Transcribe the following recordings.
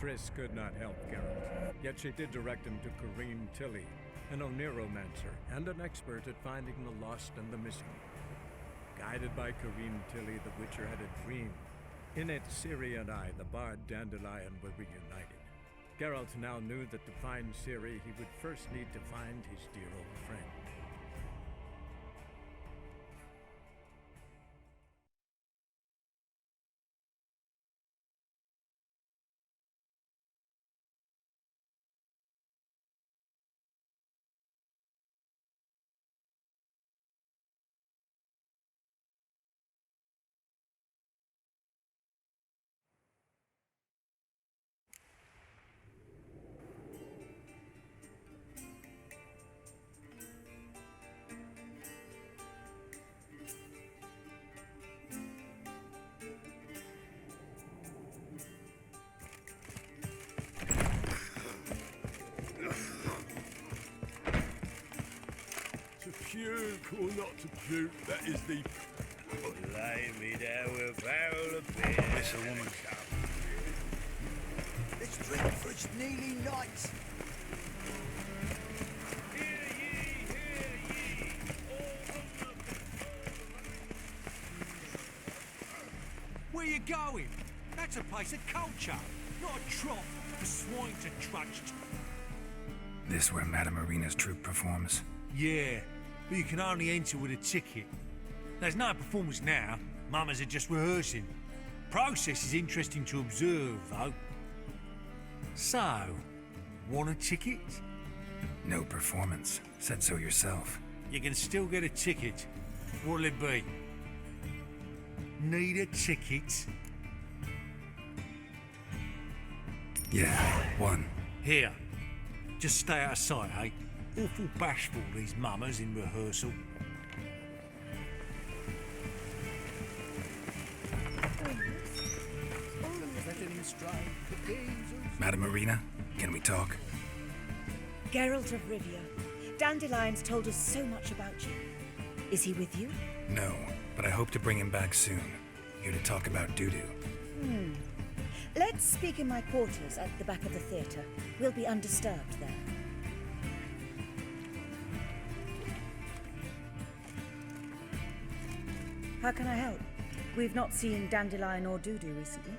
Triss could not help Geralt, yet she did direct him to Kareem Tilly, an Oniromancer and an expert at finding the lost and the missing. Guided by Kareem Tilly, the Witcher had a dream. In it, Ciri and I, the bard Dandelion, were reunited. Geralt now knew that to find Ciri, he would first need to find his dear old friend. Puke or not to puke, that is the... Lay me there with a barrel of beer. Miss a woman. Let's drink for it's nearly night. Hear ye, all of Where you going? That's a place of culture, not a trough for swine to trudge to. This where Madame Irina's troupe performs? Yeah, but you can only enter with a ticket. There's no performance now. Mamas are just rehearsing. Process is interesting to observe, though. So, want a ticket? No performance. Said so yourself. You can still get a ticket. What'll it be? Need a ticket? Yeah, one. Here. Just stay out of sight, eh? Awful bashful, these mamas in rehearsal. Madame Irina, can we talk? Geralt of Rivia. Dandelion's told us so much about you. Is he with you? No, but I hope to bring him back soon. Here to talk about Dudu. Let's speak in my quarters at the back of the theatre. We'll be undisturbed there. How can I help? We've not seen Dandelion or Dudu recently.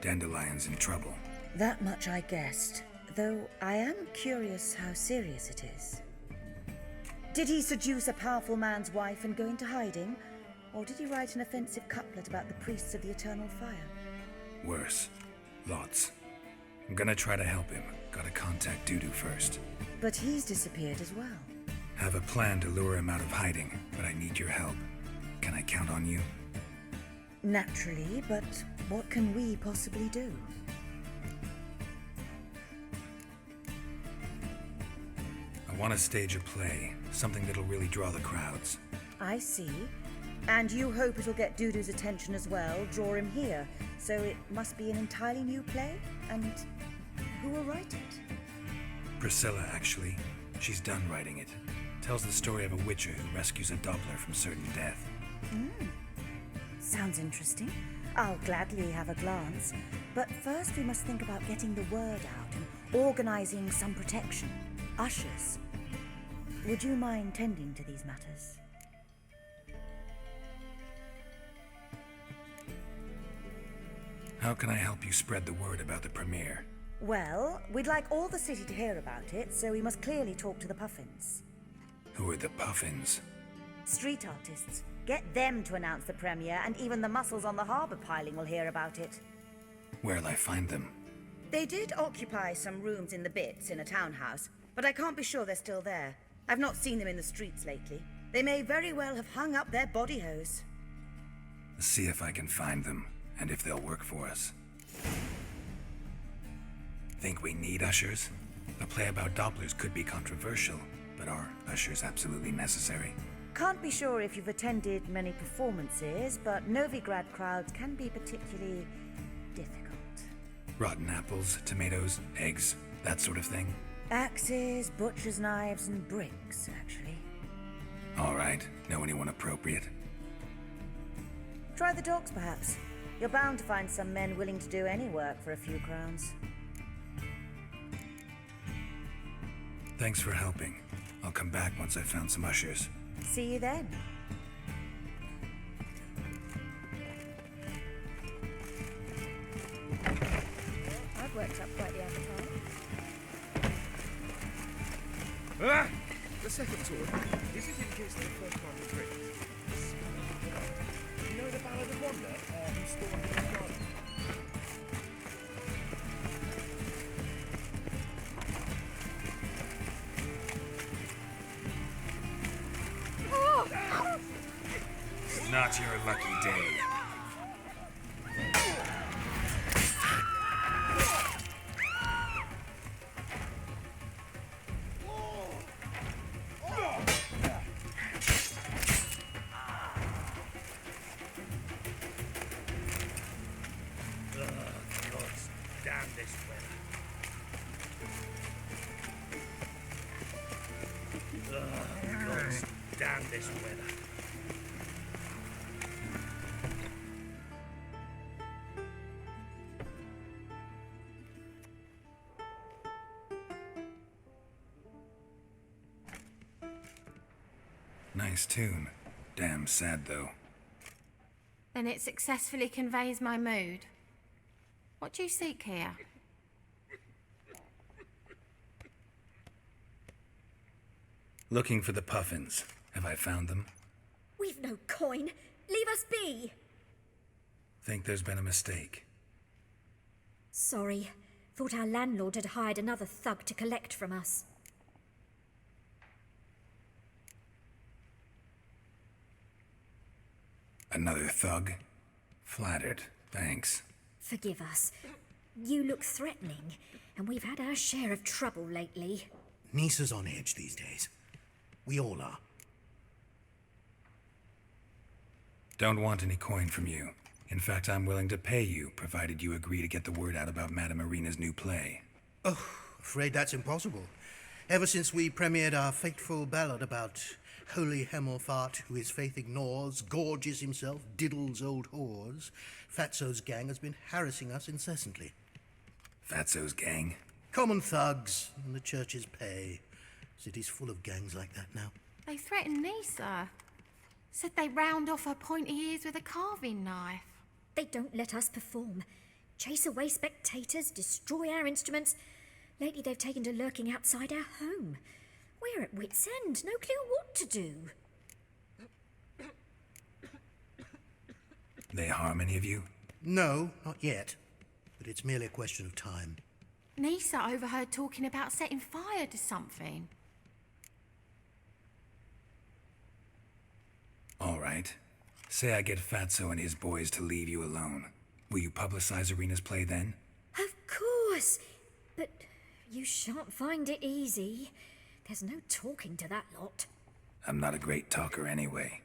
Dandelion's in trouble. That much I guessed, though I am curious how serious it is. Did he seduce a powerful man's wife and go into hiding? Or did he write an offensive couplet about the priests of the eternal fire? Worse. Lots. I'm gonna try to help him. Gotta contact Dudu first. But he's disappeared as well. Have a plan to lure him out of hiding, but I need your help. Can I count on you? Naturally, but what can we possibly do? I want to stage a play, something that'll really draw the crowds. I see. And you hope it'll get Dudu's attention as well, draw him here. So it must be an entirely new play? And who will write it? Priscilla, actually. She's done writing it. Tells the story of a witcher who rescues a Doppler from certain death. Sounds interesting. I'll gladly have a glance. But first we must think about getting the word out and organizing some protection. Ushers. Would you mind tending to these matters? How can I help you spread the word about the premiere? Well, we'd like all the city to hear about it, so we must clearly talk to the Puffins. Who are the Puffins? Street artists. Get them to announce the premiere, and even the muscles on the harbour piling will hear about it. Where'll I find them? They did occupy some rooms in the Bits in a townhouse, but I can't be sure they're still there. I've not seen them in the streets lately. They may very well have hung up their body hose. See if I can find them, and if they'll work for us. Think we need ushers? A play about Dopplers could be controversial, but are ushers absolutely necessary? Can't be sure if you've attended many performances, but Novigrad crowds can be particularly difficult. Rotten apples, tomatoes, eggs, that sort of thing? Axes, butcher's knives, and bricks, actually. All right. Know anyone appropriate? Try the dogs, perhaps. You're bound to find some men willing to do any work for a few crowns. Thanks for helping. I'll come back once I've found some ushers. See you then. I've worked up quite the appetite. Ah! The second sword. Is it in case the first one was ripped? You know the Ballad of Wonder? Who stormed in the garden? Not your lucky day. Damn this weather. God, damn this weather. Nice tune. Damn sad, though. Then it successfully conveys my mood. What do you seek here? Looking for the puffins. Have I found them? We've no coin. Leave us be. Think there's been a mistake. Sorry. Thought our landlord had hired another thug to collect from us. Another thug? Flattered. Thanks. Forgive us. You look threatening, and we've had our share of trouble lately. Nisa's on edge these days. We all are. Don't want any coin from you. In fact, I'm willing to pay you, provided you agree to get the word out about Madame Irina's new play. Oh, afraid that's impossible. Ever since we premiered our fateful ballad about holy Hemelfart, who his faith ignores, gorges himself, diddles old whores, Fatso's gang has been harassing us incessantly. Fatso's gang? Common thugs in the church's pay. City's full of gangs like that now. They threatened Nisa. Said they round off her pointy ears with a carving knife. They don't let us perform. Chase away spectators, destroy our instruments. Lately they've taken to lurking outside our home. We're at wit's end, no clue what to do. They harm any of you? No, not yet. But it's merely a question of time. Nisa overheard talking about setting fire to something. All right. Say I get Fatso and his boys to leave you alone. Will you publicize Irina's play then? Of course. But you shan't find it easy. There's no talking to that lot. I'm not a great talker anyway.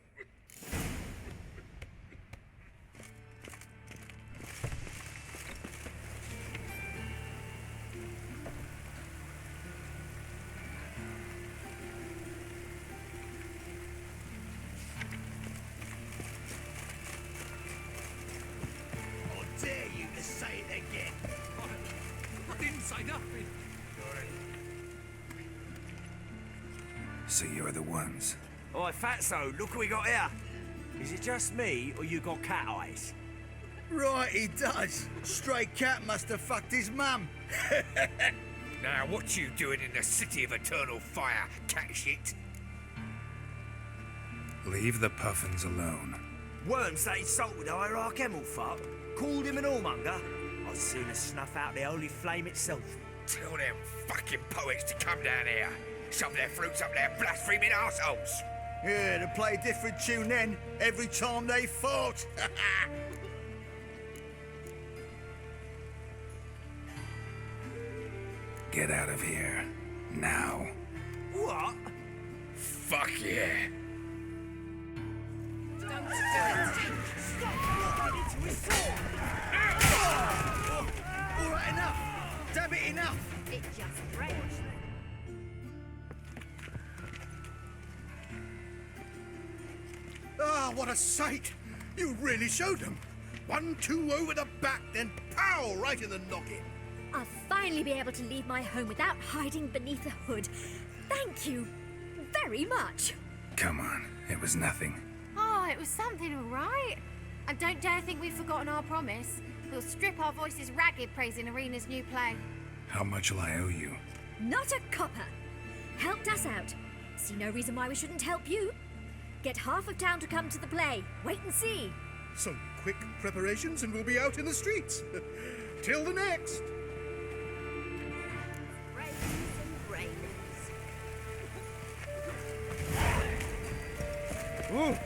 I dare you to say it again. I didn't say nothing. So you're the ones. Oi, Fatso, look what we got here. Is it just me, or you got cat eyes? Right, he does. Stray cat must have fucked his mum. Now, what you doing in the city of eternal fire, cat shit? Leave the puffins alone. Worms that insulted Hierarch Hemelfart, called him an whoremonger. I'd sooner snuff out the holy flame itself. Tell them fucking poets to come down here. Shove their fruits up their blaspheming arseholes. Yeah, to play a different tune then, every time they fought. Get out of here. Now. What? Fuck yeah. All right, enough. Damn it, enough. It just rains. Ah, what a sight! You really showed them. 1-2 over the back, then pow! Right in the noggin. I'll finally be able to leave my home without hiding beneath a hood. Thank you very much. Come on, it was nothing. Oh, it was something, all right. And don't dare think we've forgotten our promise. We'll strip our voices ragged praising Arena's new play. How much will I owe you? Not a copper. Helped us out. See no reason why we shouldn't help you. Get half of town to come to the play. Wait and see. Some quick preparations and we'll be out in the streets. Till the next. Ooh.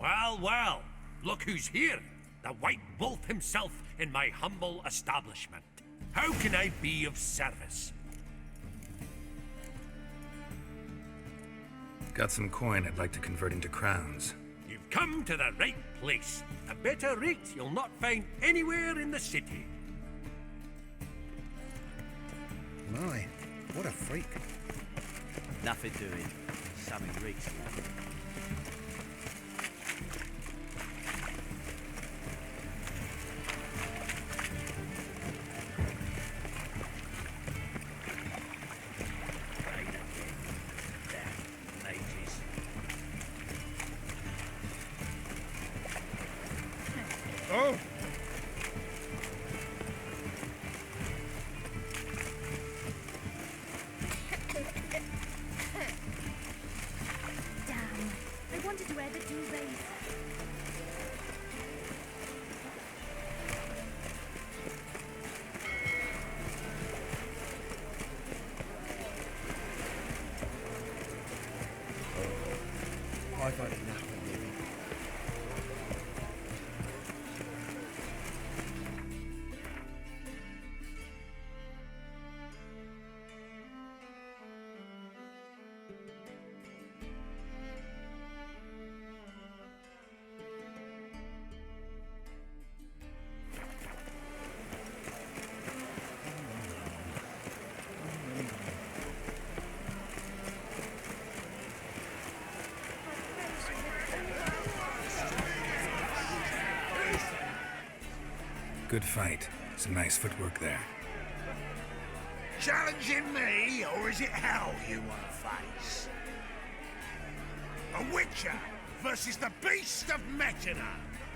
Well, well, look who's here. The White Wolf himself in my humble establishment. How can I be of service? Got some coin I'd like to convert into crowns. You've come to the right place. A better rate you'll not find anywhere in the city. My, what a freak. Nothing doing. Something reeks. Oh! Damn. I wanted to wear the duvets. I've had enough of living. Good fight. Some nice footwork there. Challenging me, or is it hell you want to face? A Witcher versus the Beast of Metina.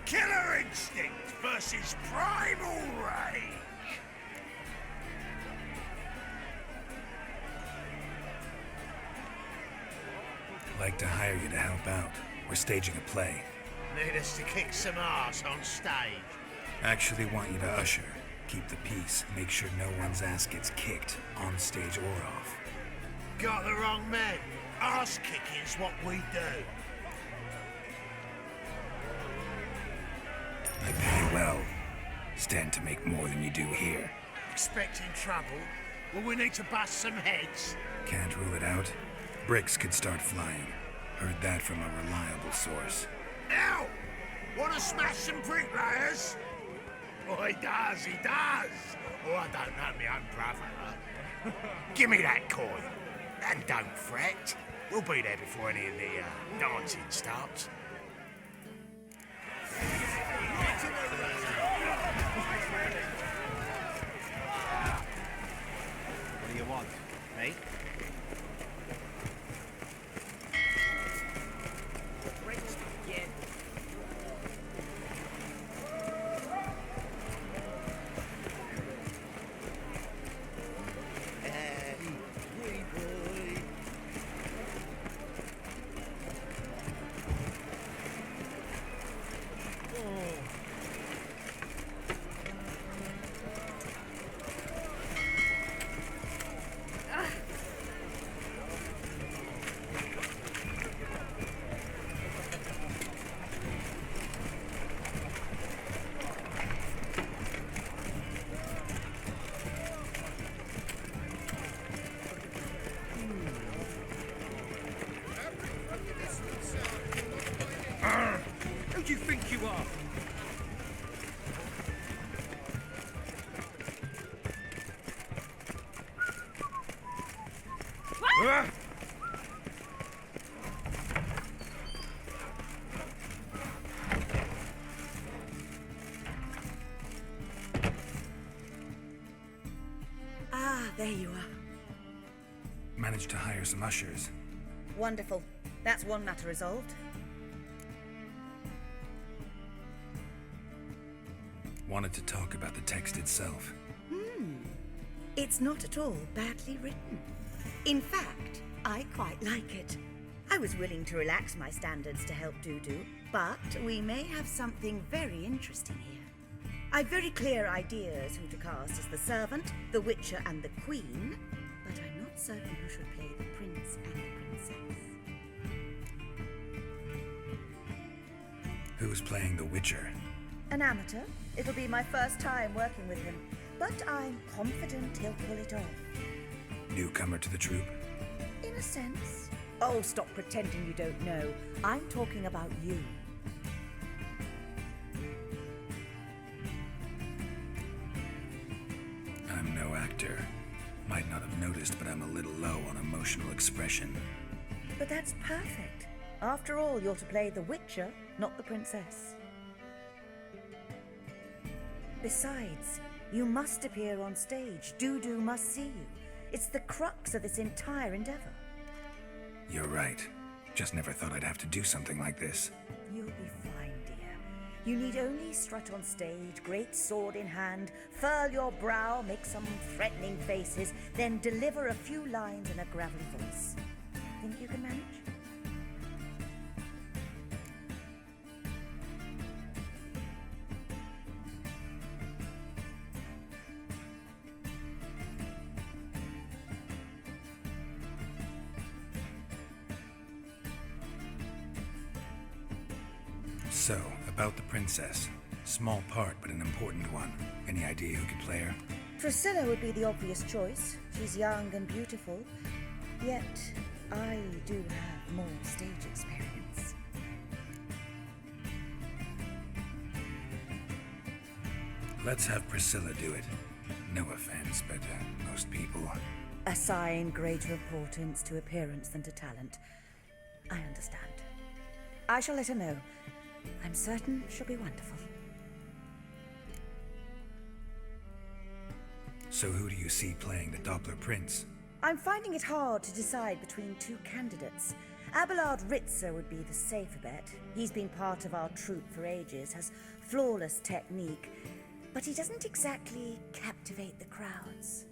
Killer instinct versus primal rage. Like to hire you to help out. We're staging a play. Need us to kick some ass on stage. Actually want you to usher. Keep the peace. Make sure no one's ass gets kicked, on stage or off. Got the wrong man. Ass kicking's what we do. I pay well. Stand to make more than you do here. Expecting trouble? Will we need to bust some heads? Can't rule it out. Bricks could start flying. Heard that from a reliable source. Ow! Wanna smash some bricklayers? Oh, he does, he does. Oh, I don't know my own brother. Give me that coin. And don't fret. We'll be there before any of the dancing starts. What do you want, mate? Who do you think you are? Ah, there you are. Managed to hire some ushers. Wonderful. That's one matter resolved. Wanted to talk about the text itself. It's not at all badly written. In fact, I quite like it. I was willing to relax my standards to help Dudu, but we may have something very interesting here. I've very clear ideas who to cast as the servant, the Witcher, and the Queen, but I'm not certain who should play the Prince and the Princess. Who's playing the Witcher? An amateur. It'll be my first time working with him, but I'm confident he'll pull it off. Newcomer to the troupe? In a sense. Oh, stop pretending you don't know. I'm talking about you. I'm no actor. Might not have noticed, but I'm a little low on emotional expression. But that's perfect. After all, you're to play the Witcher, not the Princess. Besides, you must appear on stage. Dudu must see you. It's the crux of this entire endeavor. You're right. Just never thought I'd have to do something like this. You'll be fine, dear. You need only strut on stage, great sword in hand, furl your brow, make some threatening faces, then deliver a few lines in a gravelly voice. Think you can manage? So, about the princess. Small part, but an important one. Any idea who could play her? Priscilla would be the obvious choice. She's young and beautiful. Yet, I do have more stage experience. Let's have Priscilla do it. No offense, but most people... Assign greater importance to appearance than to talent. I understand. I shall let her know. I'm certain she'll be wonderful. So who do you see playing the Doppler Prince? I'm finding it hard to decide between two candidates. Abelard Ritzer would be the safer bet. He's been part of our troupe for ages, has flawless technique, but he doesn't exactly captivate the crowds.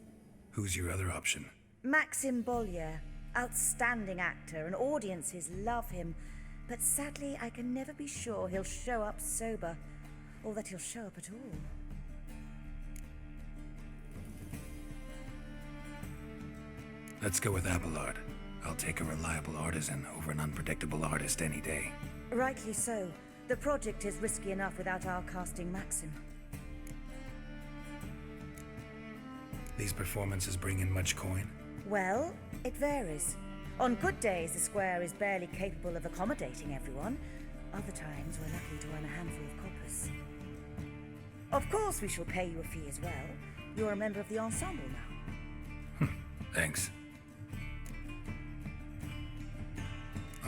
Who's your other option? Maxim Bollier, outstanding actor, and audiences love him. But sadly, I can never be sure he'll show up sober, or that he'll show up at all. Let's go with Abelard. I'll take a reliable artisan over an unpredictable artist any day. Rightly so. The project is risky enough without our casting Maxim. These performances bring in much coin? Well, it varies. On good days, the square is barely capable of accommodating everyone. Other times, we're lucky to earn a handful of coppers. Of course, we shall pay you a fee as well. You're a member of the ensemble now. Thanks.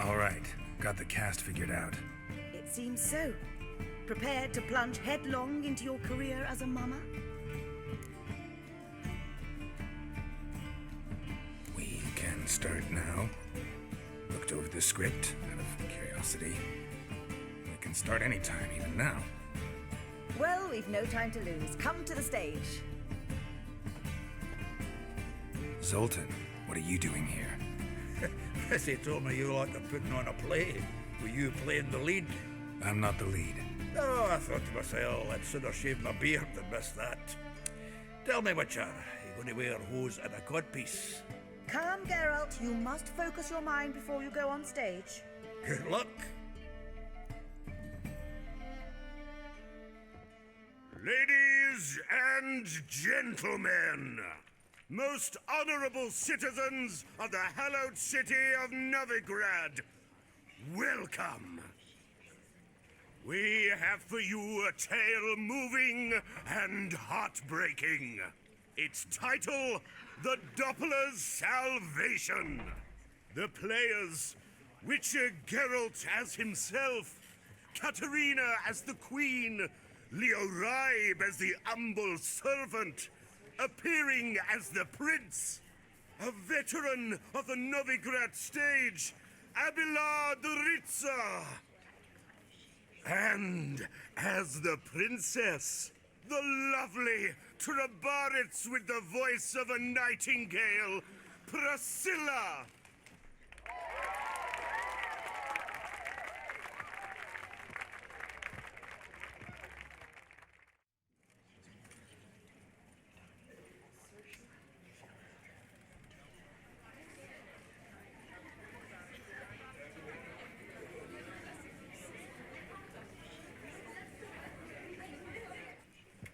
All right, got the cast figured out. It seems so. Prepared to plunge headlong into your career as a mama? We can start now. Looked over the script out of curiosity. We can start anytime, even now. Well, we've no time to lose. Come to the stage. Zoltan, what are you doing here? Prissy told me you like to putting on a play. Were you playing the lead? I'm not the lead. Oh, I thought to myself, I'd sooner shave my beard than miss that. Tell me, Witcher, you going to wear hose and a codpiece? Calm, Geralt. You must focus your mind before you go on stage. Good luck. Ladies and gentlemen, most honorable citizens of the hallowed city of Novigrad, welcome. We have for you a tale moving and heartbreaking. Its title, The Doppler's Salvation. The players, Witcher Geralt as himself, Katerina as the Queen, Leo Raib as the humble servant, appearing as the Prince, a veteran of the Novigrad stage, Abelard Ritzer. And as the Princess, the lovely Trabaritz with the voice of a nightingale, Priscilla.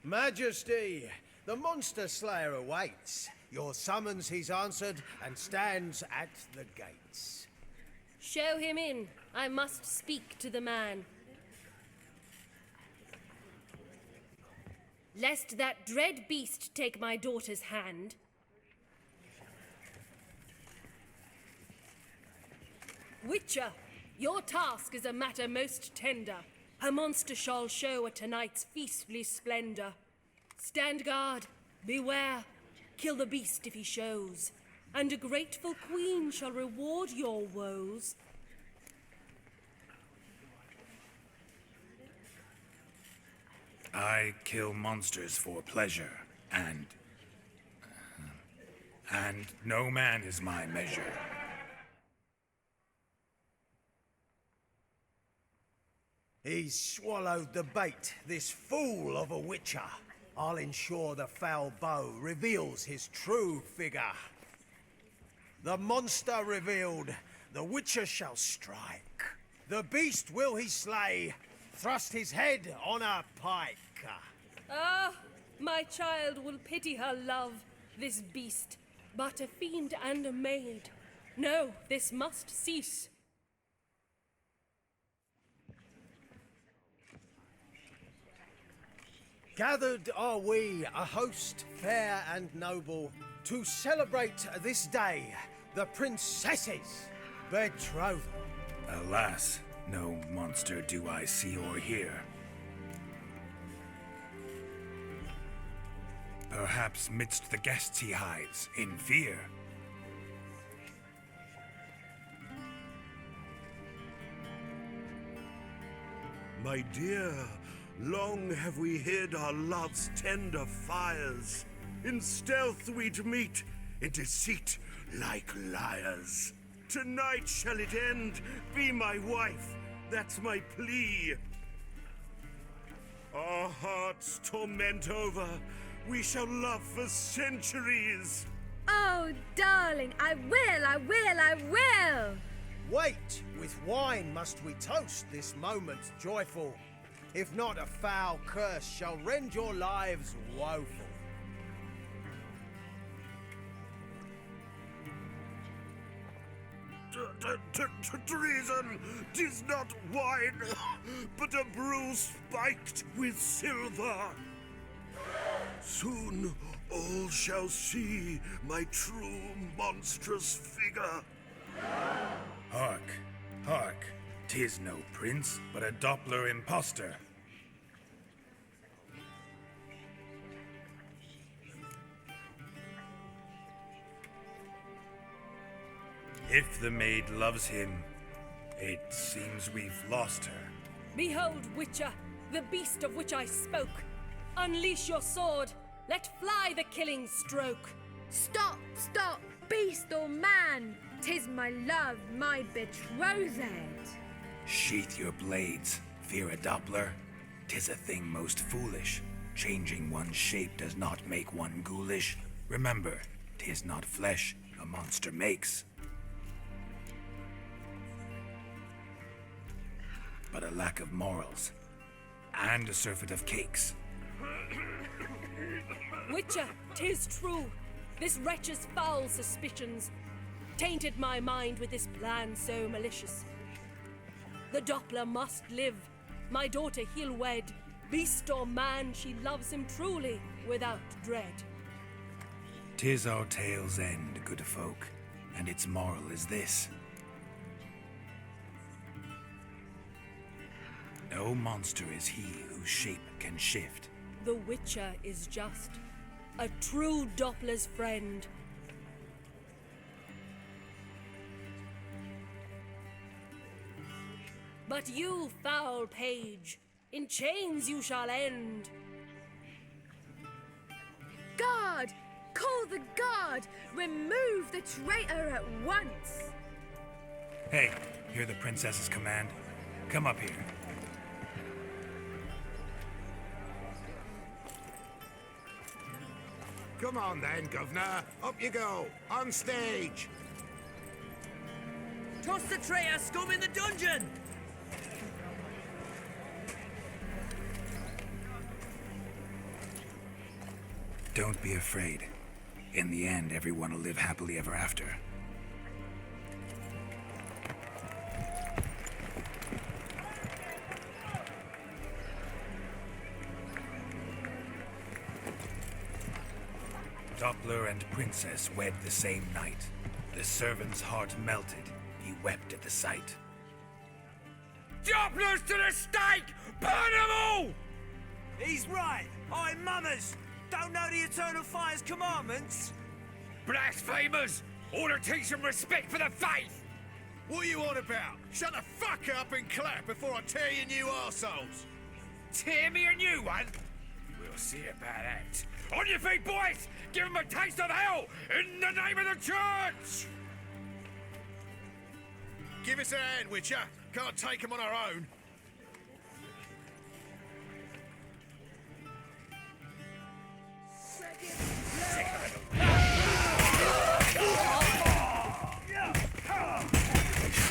Majesty, the monster slayer awaits. Your summons he's answered and stands at the gates. Show him in. I must speak to the man. Lest that dread beast take my daughter's hand. Witcher, your task is a matter most tender. Her monster shall show at tonight's feastly splendor. Stand guard, beware, kill the beast if he shows, and a grateful queen shall reward your woes. I kill monsters for pleasure, and no man is my measure. He's swallowed the bait, this fool of a witcher. I'll ensure the foul bow reveals his true figure. The monster revealed, the witcher shall strike. The beast will he slay, thrust his head on a pike. Ah, my child will pity her love, this beast, but a fiend and a maid. No, this must cease. Gathered are we, a host fair and noble, to celebrate this day, the princess's betrothal. Alas, no monster do I see or hear. Perhaps midst the guests he hides, in fear. My dear, long have we hid our love's tender fires. In stealth we'd meet, in deceit like liars. Tonight shall it end, be my wife, that's my plea. Our hearts torment over, we shall love for centuries. Oh, darling, I will, I will, I will! Wait, with wine must we toast this moment joyful. If not, a foul curse shall rend your lives woeful. Treason! 'Tis not wine, but a brew spiked with silver. Soon all shall see my true monstrous figure. Hark, hark, 'tis no prince, but a Doppler impostor. If the maid loves him, it seems we've lost her. Behold, Witcher, the beast of which I spoke. Unleash your sword. Let fly the killing stroke. Stop, stop, beast or man! 'Tis my love, my betrothed. Sheath your blades, fear a Doppler. 'Tis a thing most foolish. Changing one's shape does not make one ghoulish. Remember, 'tis not flesh a monster makes, but a lack of morals, and a surfeit of cakes. Witcher, 'tis true. This wretch's foul suspicions tainted my mind with this plan so malicious. The Doppler must live. My daughter he'll wed. Beast or man, she loves him truly, without dread. 'Tis our tale's end, good folk, and its moral is this. No monster is he whose shape can shift. The Witcher is just a true Doppler's friend. But you, foul page, in chains you shall end. Guard! Call the guard! Remove the traitor at once! Hey, hear the princess's command? Come up here. Come on then, Governor. Up you go. On stage. Toss the traitor scum in the dungeon! Don't be afraid. In the end, everyone will live happily ever after. Doppler and princess wed the same night. The servant's heart melted. He wept at the sight. Dopplers to the stake! Burn them all! He's right. I'm mummers. Don't know the Eternal Fire's commandments? Blasphemers! Order teach them respect for the faith! What are you on about? Shut the fuck up and clap before I tear you new arseholes! Tear me a new one? We'll see about that. On your feet, boys! Give him a taste of hell in the name of the church! Give us a hand, Witcher. Can't take him on our own.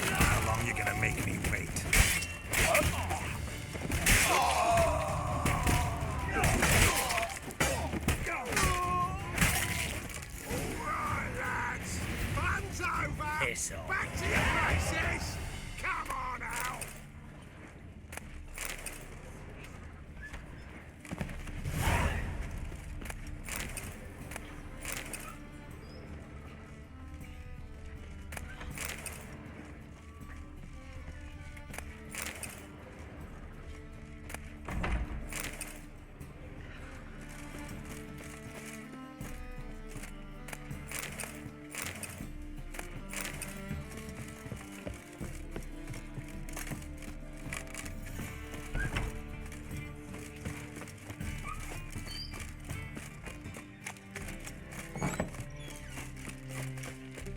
How long you gonna make me wait? Fun's over! Piss off. Back to your places! Come on now!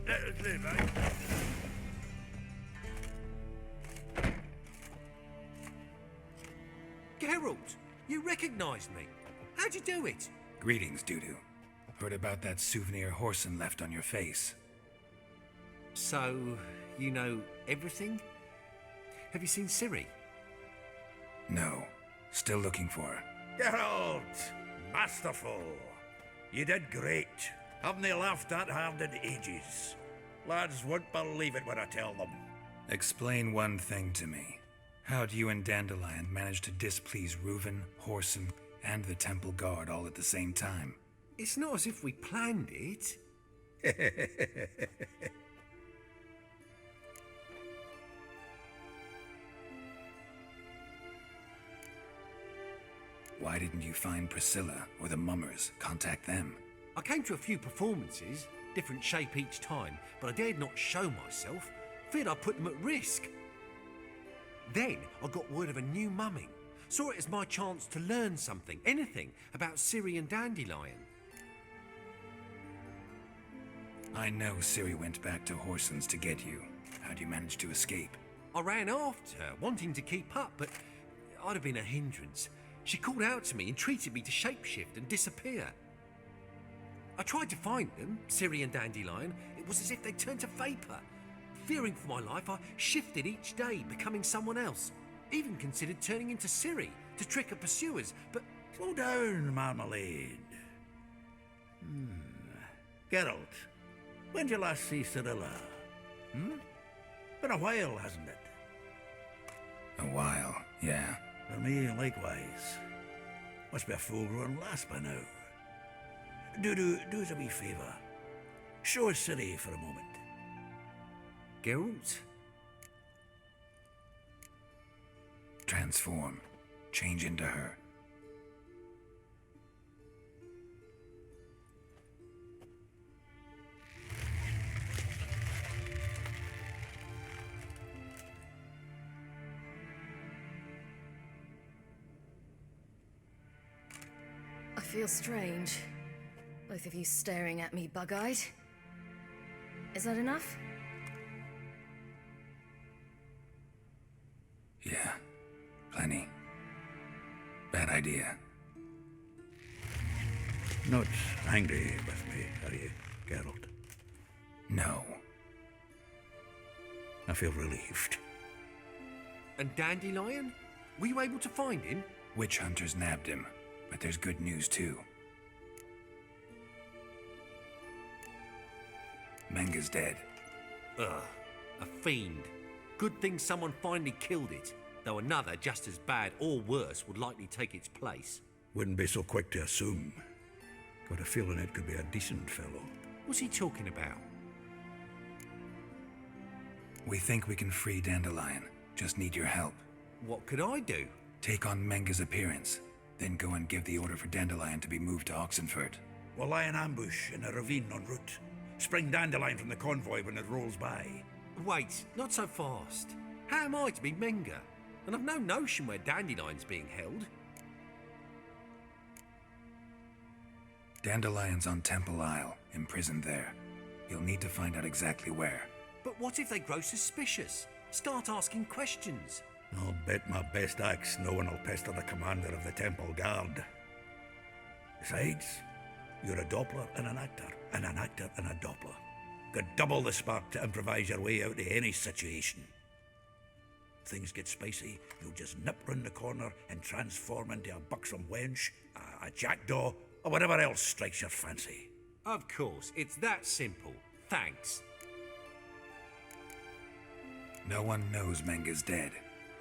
Let us live, eh? Geralt, you recognized me. How'd you do it? Greetings, Dudu. Heard about that souvenir Horson left on your face. So, you know everything? Have you seen Ciri? No. Still looking for her. Geralt! Masterful! You did great. Haven't they laughed that hard in ages? Lads won't believe it when I tell them. Explain one thing to me. How do you and Dandelion manage to displease Reuven, Horson, and the Temple Guard all at the same time? It's not as if we planned it. Why didn't you find Priscilla or the Mummers? Contact them. I came to a few performances, different shape each time, but I dared not show myself. Feared I'd put them at risk. Then I got word of a new mumming. Saw it as my chance to learn something, anything, about Ciri and Dandelion. I know Ciri went back to Horson's to get you. How'd you manage to escape? I ran after her, wanting to keep up, but I'd have been a hindrance. She called out to me, entreated me to shapeshift and disappear. I tried to find them, Ciri and Dandelion. It was as if they turned to vapour. Fearing for my life, I shifted each day, becoming someone else. Even considered turning into Ciri to trick her pursuers, but... Slow down, Marmalade. Geralt, when did you last see Cirilla? Been a while, hasn't it? A while, yeah. For me, likewise. Must be a full-grown lass by now. Do us a wee favour. Show us Ciri for a moment. Geralt? Transform. Change into her. I feel strange. Both of you staring at me bug-eyed. Is that enough? Yeah. Plenty. Bad idea. Not angry with me, are you, Geralt? No. I feel relieved. And Dandelion? Were you able to find him? Witch hunters nabbed him, but there's good news too. Menga's dead. Ugh, a fiend. Good thing someone finally killed it, though another just as bad or worse would likely take its place. Wouldn't be so quick to assume. Got a feeling it could be a decent fellow. What's he talking about? We think we can free Dandelion. Just need your help. What could I do? Take on Menga's appearance, then go and give the order for Dandelion to be moved to Oxenford. We'll lie in ambush in a ravine en route. Spring Dandelion from the convoy when it rolls by. Wait, not so fast. How am I to be Menga? And I've no notion where Dandelion's being held. Dandelion's on Temple Isle, imprisoned there. You'll need to find out exactly where. But what if they grow suspicious? Start asking questions? I'll bet my best axe no one will pester the commander of the Temple Guard. Besides, you're a Doppler and an actor and a Doppler. Got double the spark to improvise your way out of any situation. If things get spicy, you'll just nip round the corner and transform into a buxom wench, a jackdaw, or whatever else strikes your fancy. Of course, it's that simple. Thanks. No one knows Menga's dead.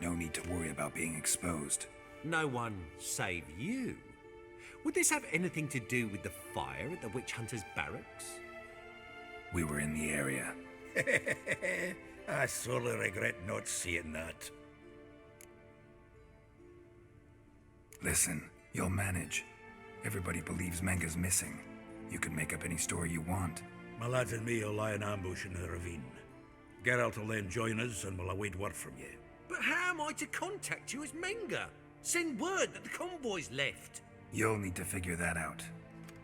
No need to worry about being exposed. No one save you? Would this have anything to do with the fire at the witch hunter's barracks? We were in the area. I sorely regret not seeing that. Listen, you'll manage. Everybody believes Menga's missing. You can make up any story you want. My lads and me will lie in ambush in the ravine. Geralt will then join us and we'll await word from you. But how am I to contact you as Menga? Send word that the convoy's left. You'll need to figure that out.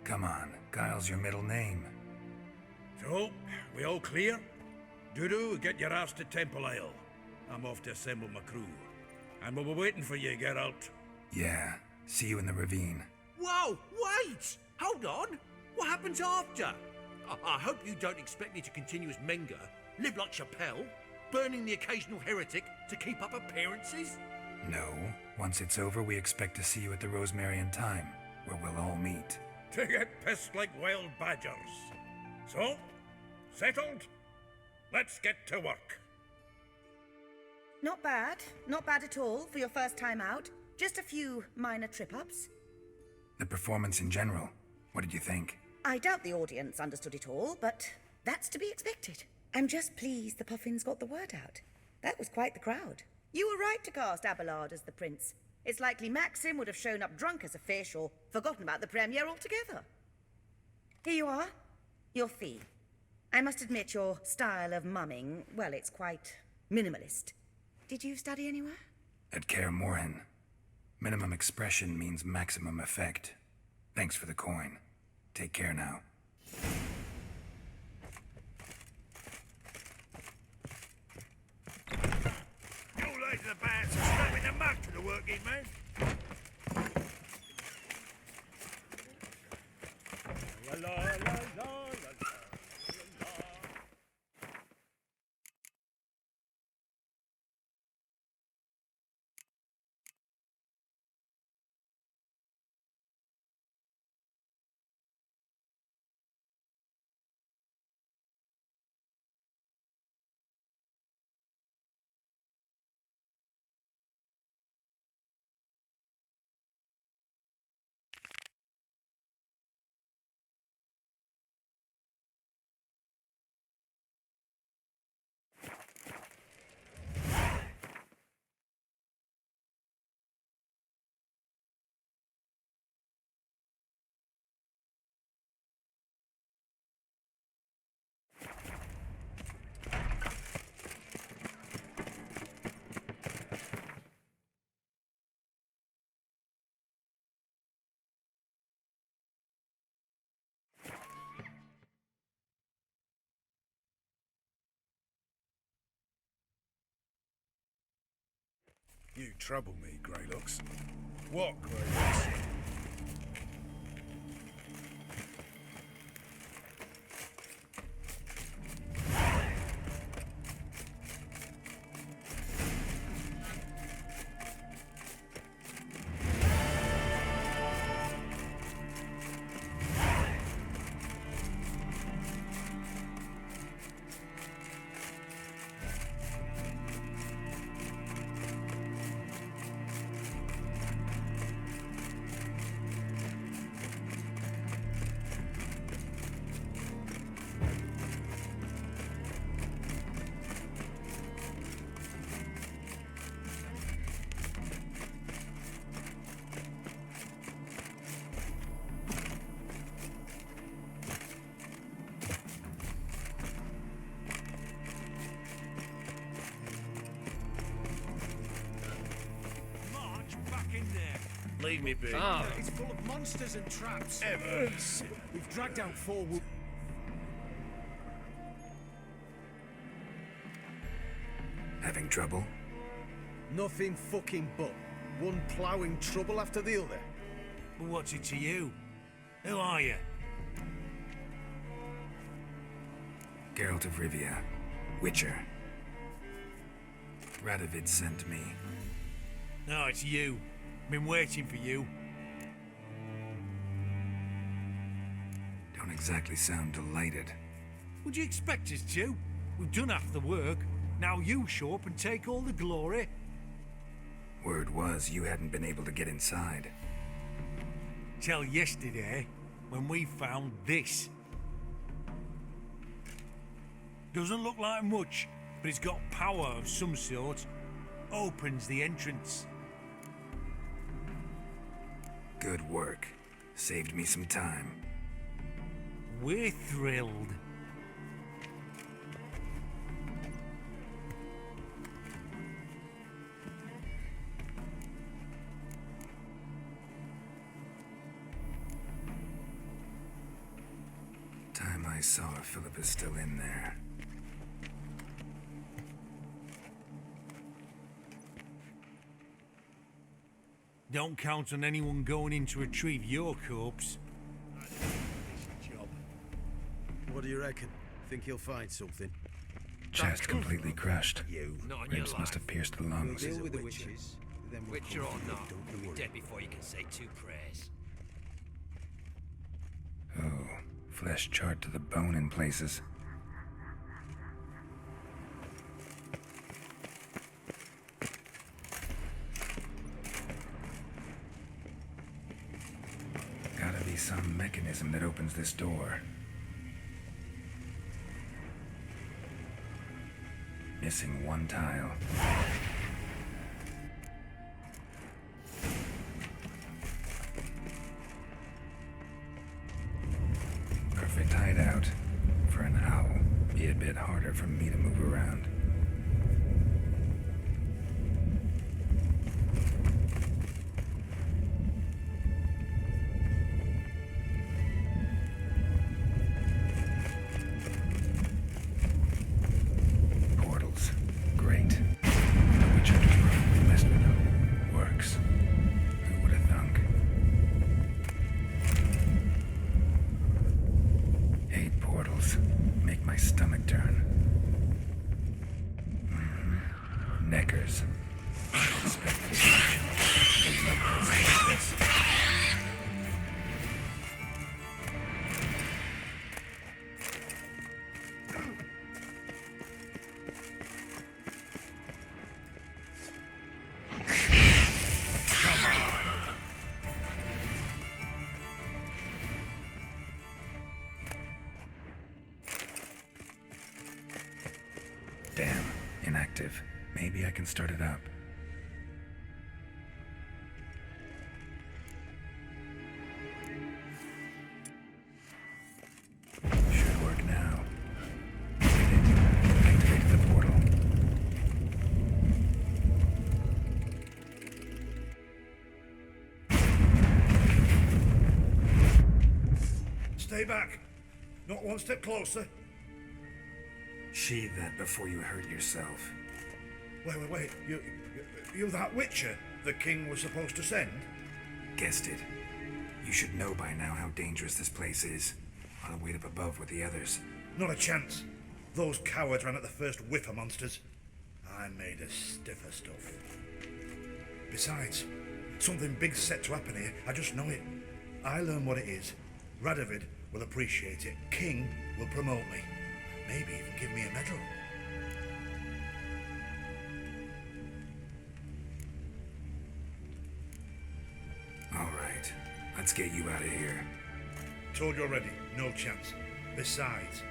Come on, Guile's your middle name. So, we all clear? Dudu, get your ass to Temple Isle. I'm off to assemble my crew. And we'll be waiting for you, Geralt. Yeah, see you in the ravine. Whoa, wait! Hold on! What happens after? I hope you don't expect me to continue as Menga, live like Chappelle, burning the occasional heretic to keep up appearances? No. Once it's over, we expect to see you at the Rosemarian Time, where we'll all meet. To get pissed like wild badgers. So, settled? Let's get to work. Not bad. Not bad at all for your first time out. Just a few minor trip-ups. The performance in general, what did you think? I doubt the audience understood it all, but that's to be expected. I'm just pleased the Puffins got the word out. That was quite the crowd. You were right to cast Abelard as the prince. It's likely Maxim would have shown up drunk as a fish or forgotten about the premiere altogether. Here you are, your fee. I must admit your style of mumming, well, it's quite minimalist. Did you study anywhere? At Kaer Morhen. Minimum expression means maximum effect. Thanks for the coin. Take care now. You lads are bad for snapping the mug to the working man. La la la la la. You trouble me, Greylocks. What, Greylocks? March back in there. Leave me be. It's full of monsters and traps. We've dragged out 4 Having trouble? Nothing fucking but. One ploughing trouble after the other. Well, what's it to you? Who are you? Geralt of Rivia, Witcher. Radovid sent me. No, it's you. Been waiting for you. Don't exactly sound delighted. Would you expect us to? We've done half the work. Now you show up and take all the glory. Word was you hadn't been able to get inside. Till yesterday, when we found this. Doesn't look like much, but it's got power of some sort. Opens the entrance. Good work. Saved me some time. We're thrilled. Time I saw if Philip is still in there. Don't count on anyone going in to retrieve your corpse. job. What do you reckon? Think he'll find something? Chest completely crushed. You. Not on your Ribs must life. have pierced the lungs. Deal with the witches. Then we'll Witcher or come for you, not, don't you you'll be worry. dead before you can say 2 prayers. Oh, flesh charred to the bone in places. Gotta be some mechanism that opens this door. Missing one tile. Perfect hideout. For an owl, be a bit harder for me to move around. Portals. Great. The Witcher just probably messed with them. Works. Who would have thunk? 8 portals. Make my stomach turn. Neckers. Damn, inactive. Maybe I can start it up. Should work now. Did it. Activated the portal. Stay back. Not one step closer. Sheathe that before you hurt yourself. Wait. You that Witcher the king was supposed to send? Guessed it. You should know by now how dangerous this place is. I'll wait up above with the others. Not a chance. Those cowards ran at the first whiff of monsters. I'm made of stiffer stuff. Besides, something big's set to happen here. I just know it. I learn what it is. Radovid will appreciate it. King will promote me. Maybe even give me a medal. All right, let's get you out of here. Told you already, no chance. Besides,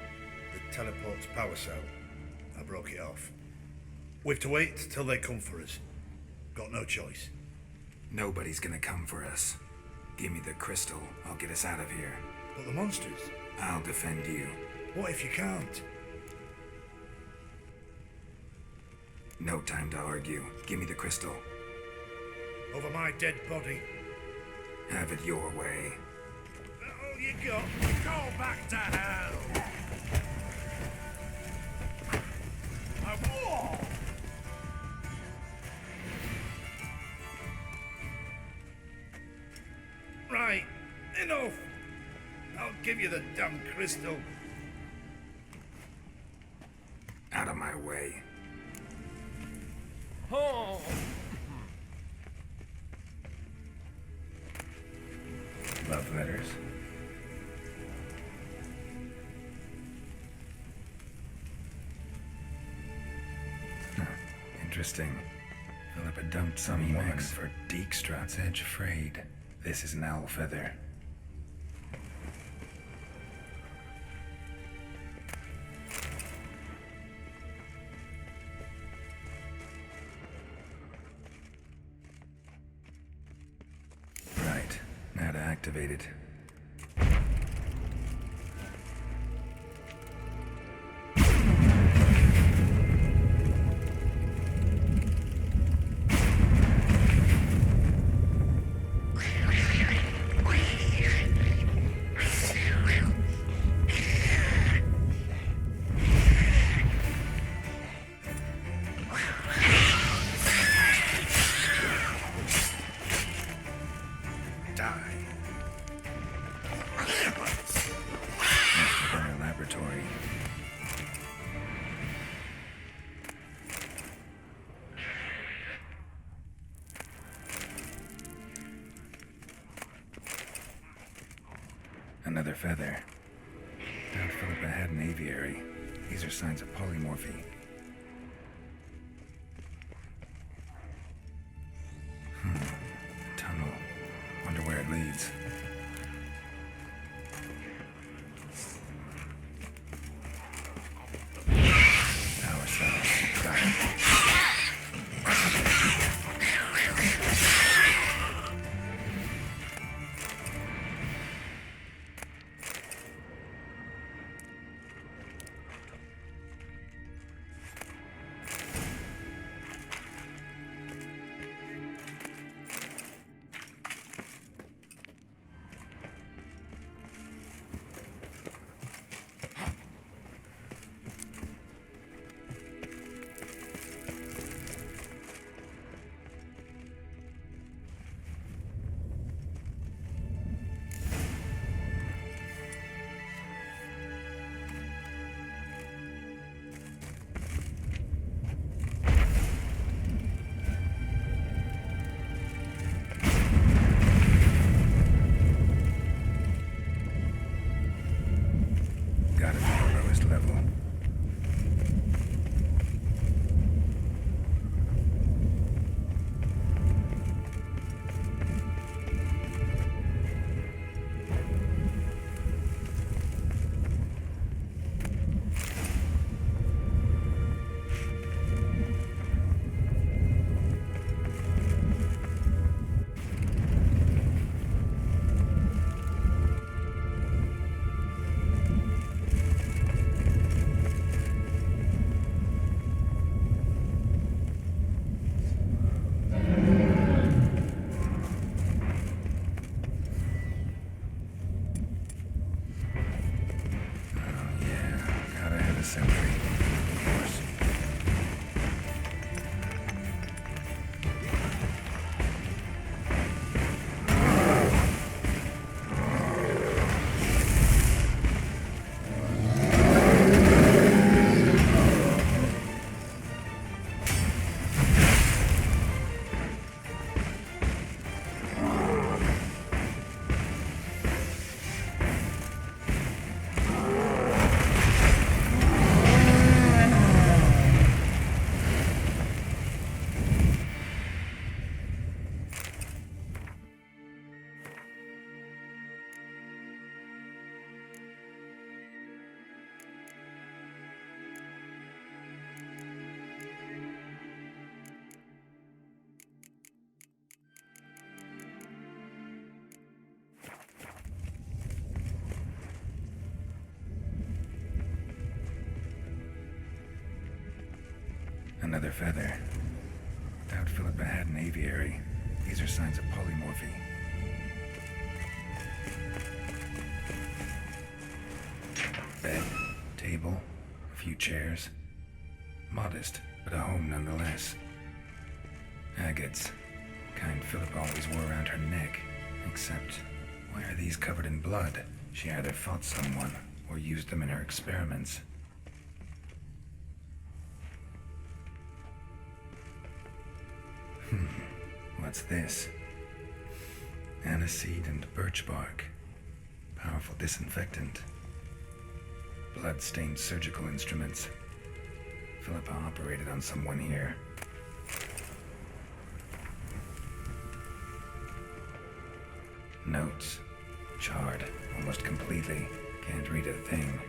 the teleport's power cell, I broke it off. We've to wait till they come for us. Got no choice. Nobody's gonna come for us. Give me the crystal, I'll get us out of here. But the monsters? I'll defend you. What if you can't? No time to argue. Give me the crystal. Over my dead body, Have it your way. All you got. Go back to hell. Right, enough. I'll give you the damn crystal. Out of my way. Oh! Love letters. Interesting. Philippa dumped some woman for Dijkstraat's edge frayed. This is an owl feather. Right, now to activate it. Another feather. Doubt Philippa had an aviary. These are signs of polymorphy. Tunnel. Wonder where it leads. Power cells. Got it. Got it at the lowest level. Another feather. Doubt Philippa had an aviary. These are signs of polymorphy. table, a few chairs. Modest, but a home nonetheless. Agates, kind Philip always wore around her neck. Except, why are these covered in blood? She either fought someone, or used them in her experiments. What's this? Aniseed and birch bark. Powerful disinfectant. Blood-stained surgical instruments. Philippa operated on someone here. Notes. Charred, almost completely. Can't read a thing.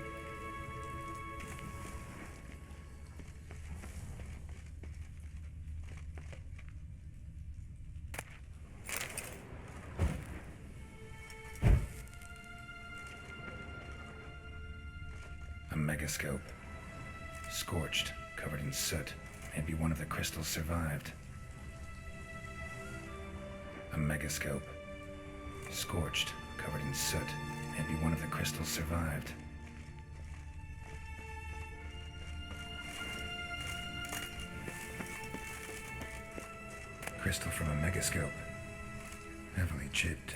A megascope. Scorched, covered in soot. Maybe one of the crystals survived. A megascope. Scorched, covered in soot. Maybe one of the crystals survived. Crystal from a megascope. Heavily chipped.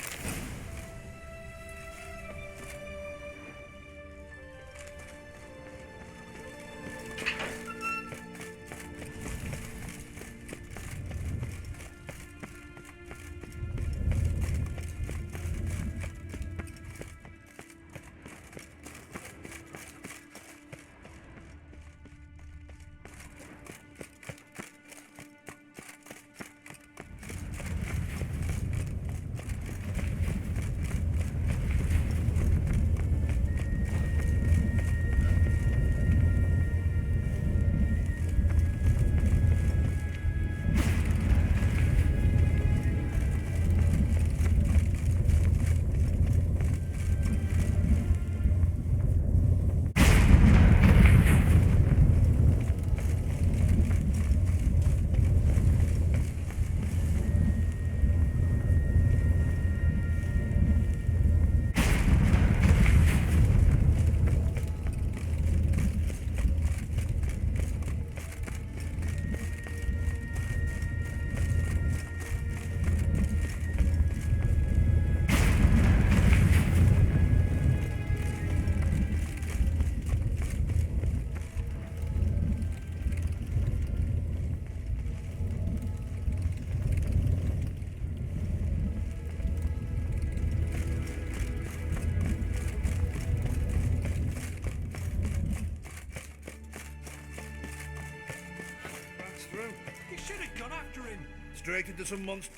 Straight into some monster.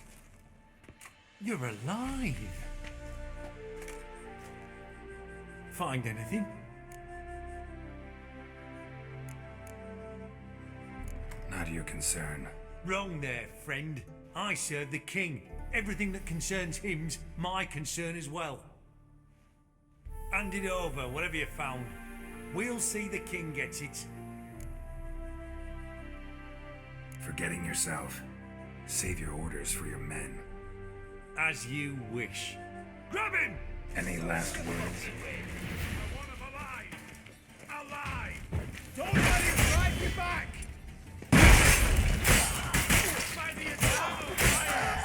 You're alive. Find anything? Not your concern. Wrong there, friend. I serve the king. Everything that concerns him's my concern as well. Hand it over, whatever you found. We'll see the king gets it. Forgetting yourself. Save your orders for your men. As you wish. Grab him! Any last words? I want him alive! Alive! Don't let him drive you back! By the eternal fire!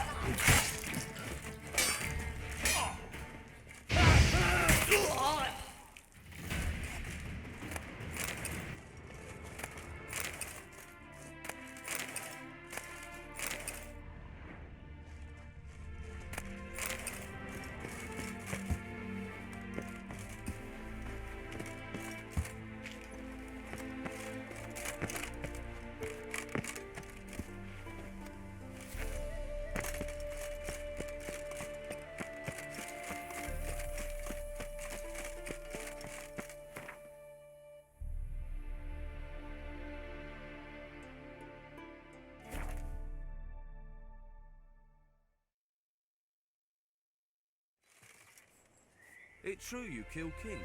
It's true you killed kings.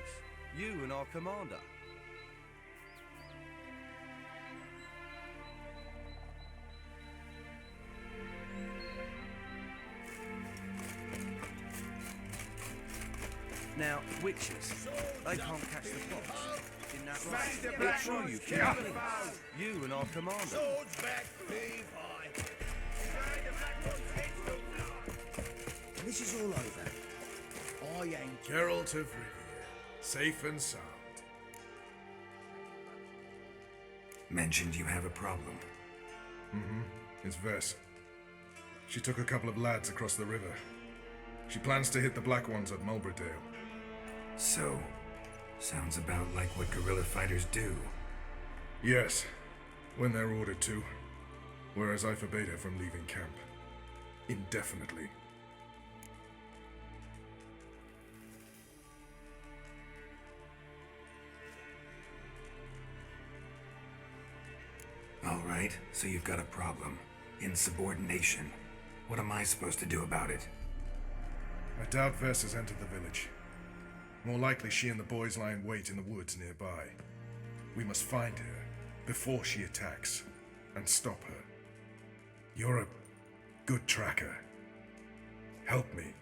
You and our commander. Now, witches, they can't catch the fox. In It's true, you killed Kings. You and our commander. Swords back, heave high. And this is all over. I ain't... Geralt of Rivia, safe and sound. Mentioned you have a problem. Mm-hmm. It's Vess. She took a couple of lads across the river. She plans to hit the Black Ones at Mulberdale. So, sounds about like what guerrilla fighters do. Yes, when they're ordered to. Whereas I forbade her from leaving camp. Indefinitely. All right, so you've got a problem. Insubordination. What am I supposed to do about it? I doubt Vess has entered the village. More likely she and the boys lie in wait in the woods nearby. We must find her before she attacks and stop her. You're a good tracker. Help me.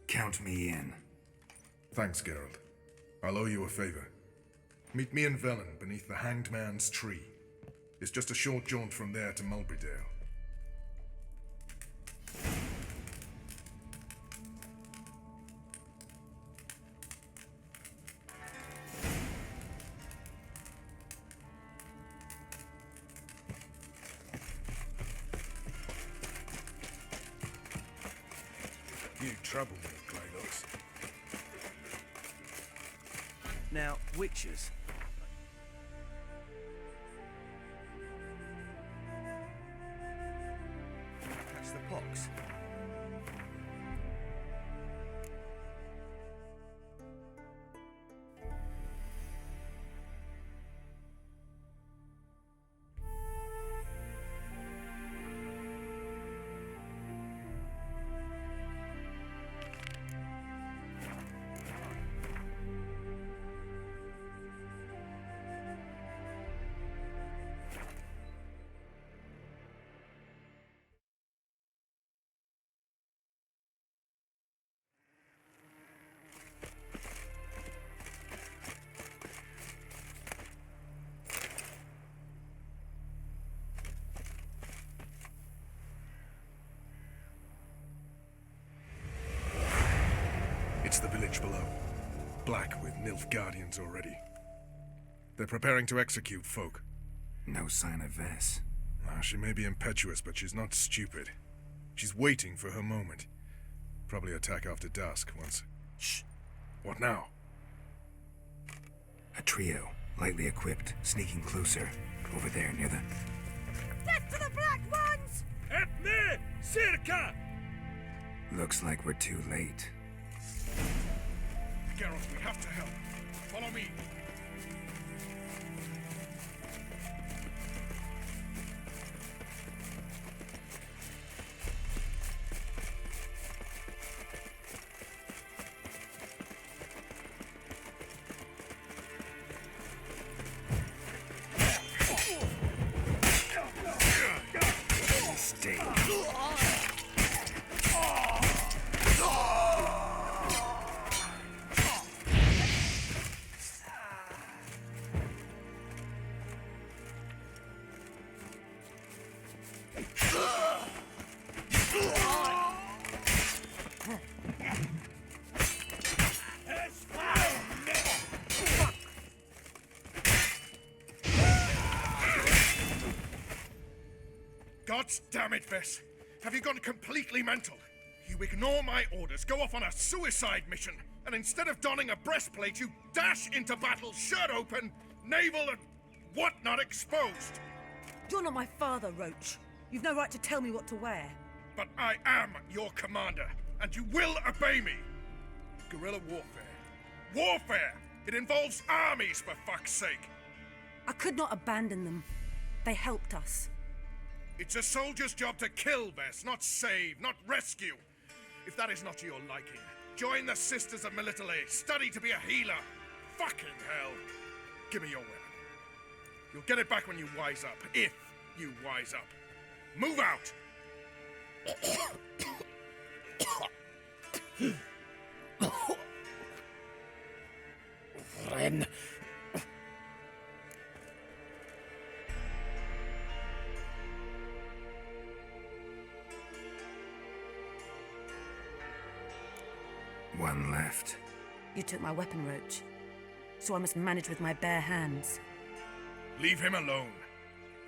Count me in. Thanks, Geralt. I'll owe you a favor. Meet me and Velen beneath the Hanged Man's tree. It's just a short jaunt from there to Mulberdale. You trouble me, Glados. Now, witches. Catch the pox. It's the village below. Black with Nilfgaardians already. They're preparing to execute folk. No sign of Vess. She may be impetuous, but she's not stupid. She's waiting for her moment. Probably attack after dusk once... Shh! What now? A trio, lightly equipped, sneaking closer. Over there, near the... Death to the Black Ones! At me, Circa! Looks like we're too late. Geralt, we have to help. Follow me. Stay. God damn it, Vess! Have you gone completely mental? You ignore my orders, go off on a suicide mission, and instead of donning a breastplate, you dash into battle, shirt open, navel and whatnot exposed! You're not my father, Roach. You've no right to tell me what to wear. But I am your commander, and you will obey me! Guerrilla warfare. Warfare! It involves armies, for fuck's sake! I could not abandon them. They helped us. It's a soldier's job to kill, Vess, not save, not rescue. If that is not to your liking, join the Sisters of Melitele, study to be a healer. Fucking hell. Give me your weapon. You'll get it back when you wise up, if you wise up. Move out! then. One left. You took my weapon, Roach. So I must manage with my bare hands. Leave him alone.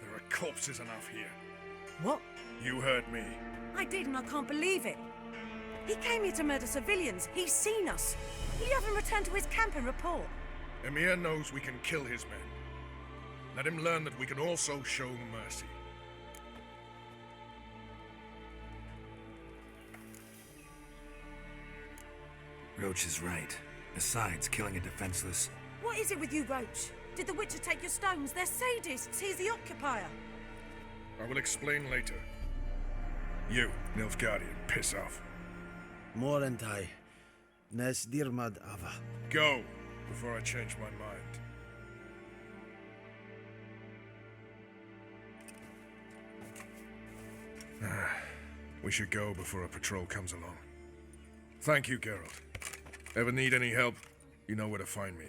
There are corpses enough here. What? You heard me. I did, and I can't believe it. He came here to murder civilians. He's seen us. Will you have him return to his camp and report? Emir knows we can kill his men. Let him learn that we can also show mercy. Roach is right. Besides, killing a defenseless... What is it with you, Roach? Did the Witcher take your stones? They're sadists. He's the occupier. I will explain later. You, Nilfgaardian, piss off. Morentai. Nes dirmad ava. Go, before I change my mind. We should go before a patrol comes along. Thank you, Geralt. Ever need any help, you know where to find me.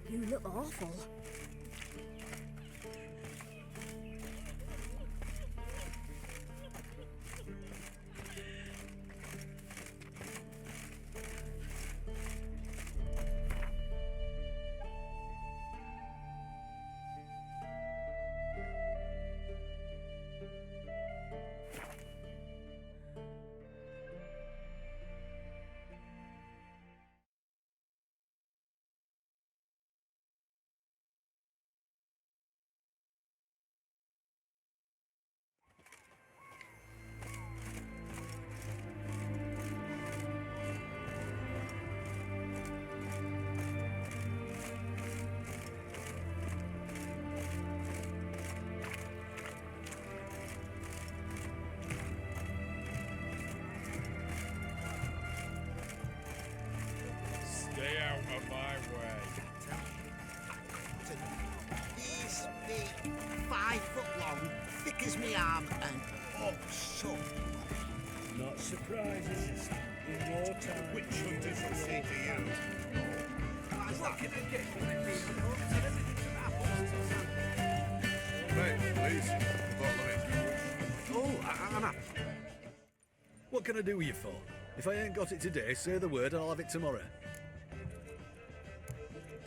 You look awful. 5 foot long, thick as me arm, and oh, so Not surprises in your time. Which hunters will say to you? What can I get? Mate, please. A bottle of Oh, Anna. What can I do with you for? If I ain't got it today, say the word and I'll have it tomorrow.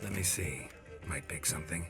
Let me see. Might pick something.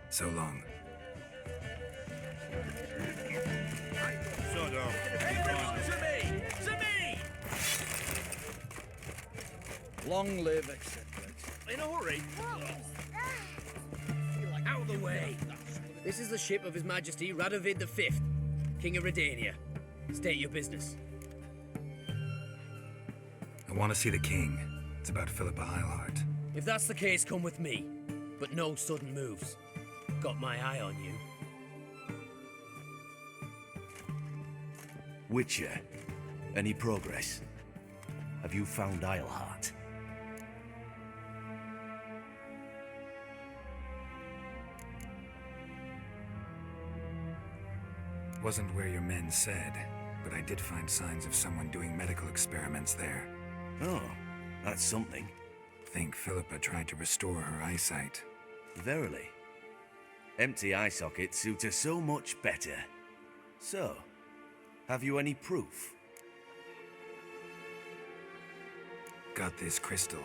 So long. Shut up. Everyone to me! To me! Long live, etc. In a hurry. Out of the way. This is the ship of His Majesty Radovid V, King of Redania. State your business. I want to see the king. It's about Philippa Eilhart. If that's the case, come with me. But no sudden moves. Got my eye on you. Witcher, any progress? Have you found Eilhart? Wasn't where your men said, but I did find signs of someone doing medical experiments there. Oh, that's something. Think Philippa tried to restore her eyesight. Verily. Empty eye sockets suit her so much better. So, have you any proof? Got this crystal.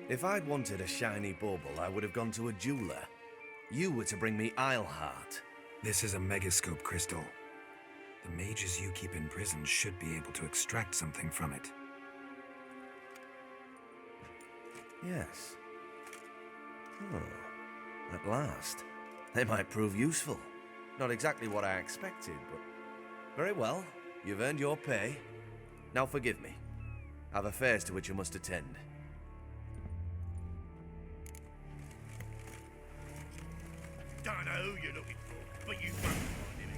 If I'd wanted a shiny bauble, I would have gone to a jeweler. You were to bring me Eilhart. This is a megascope crystal. The mages you keep in prison should be able to extract something from it. Yes. Oh, at last. They might prove useful. Not exactly what I expected, but... Very well. You've earned your pay. Now forgive me. I've affairs to which you must attend. Don't know who you're looking for, but you found one, innit?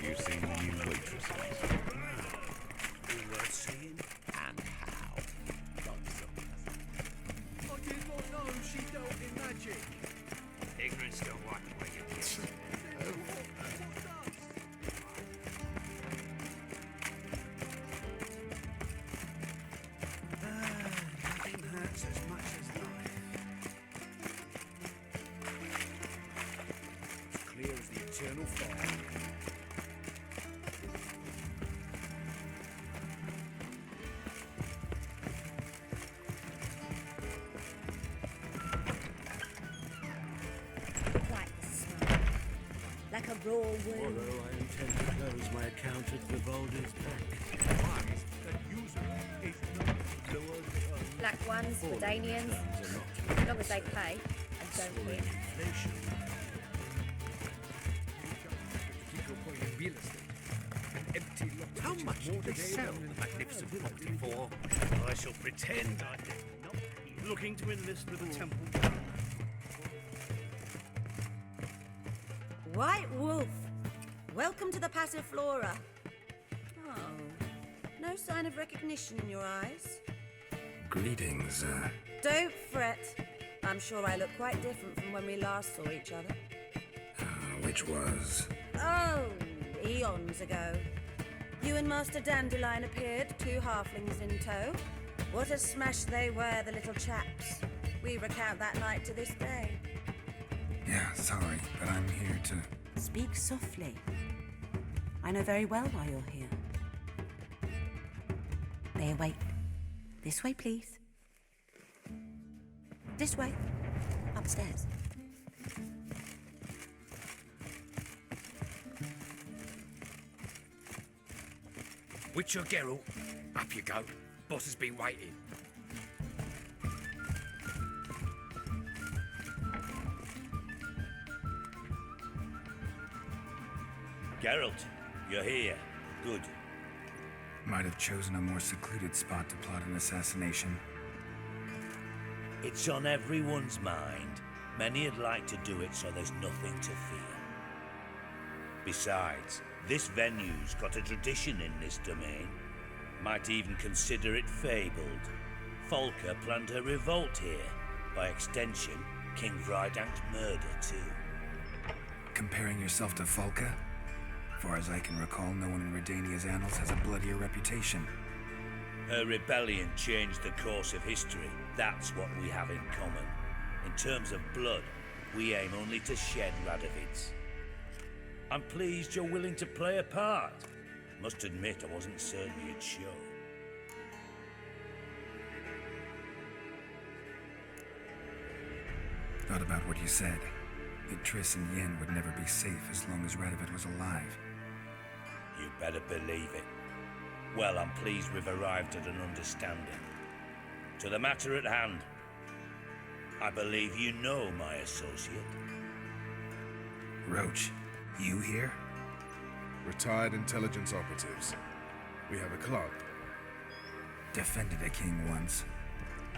You seen the new waitresses? All worth seeing, and how. I did not know she dealt in magic. Ignorance don't wipe away your kids. Nothing hurts as much as life. As clear as the eternal fog. raw wound. Although I intend to close my account at Vivaldi's bank. Wise that usurer is not lowered. Black ones, Redanians, as long as they pay and don't hit. Inflation. Keep your coin in real estate. An empty lot. How much more they sell the magnificent property for? I shall pretend I am not looking to enlist with the Temple Guard. White Wolf, welcome to the Passiflora. Oh, no sign of recognition in your eyes? Greetings, Don't fret. I'm sure I look quite different from when we last saw each other. which was? Oh, eons ago. You and Master Dandelion appeared, 2 halflings in tow. What a smash they were, the little chaps. We recount that night to this day. Yeah, sorry, but I'm here to... Speak softly. I know very well why you're here. They await. This way, please. This way. Upstairs. Witcher Geralt, up you go. Boss has been waiting. Geralt, you're here. Good. Might have chosen a more secluded spot to plot an assassination. It's on everyone's mind. Many'd like to do it so there's nothing to fear. Besides, this venue's got a tradition in this domain. Might even consider it fabled. Folka planned her revolt here. By extension, King Vrydank's murder too. Comparing yourself to Folka? Far as I can recall, no one in Redania's annals has a bloodier reputation. Her rebellion changed the course of history. That's what we have in common. In terms of blood, we aim only to shed Radovid's. I'm pleased you're willing to play a part. Must admit, I wasn't certain you'd show. Thought about what you said. That Triss and Yen would never be safe as long as Radovid was alive. You better believe it. Well, I'm pleased we've arrived at an understanding. To the matter at hand, I believe you know my associate. Roach, you here? Retired intelligence operatives. We have a club. Defended a king once.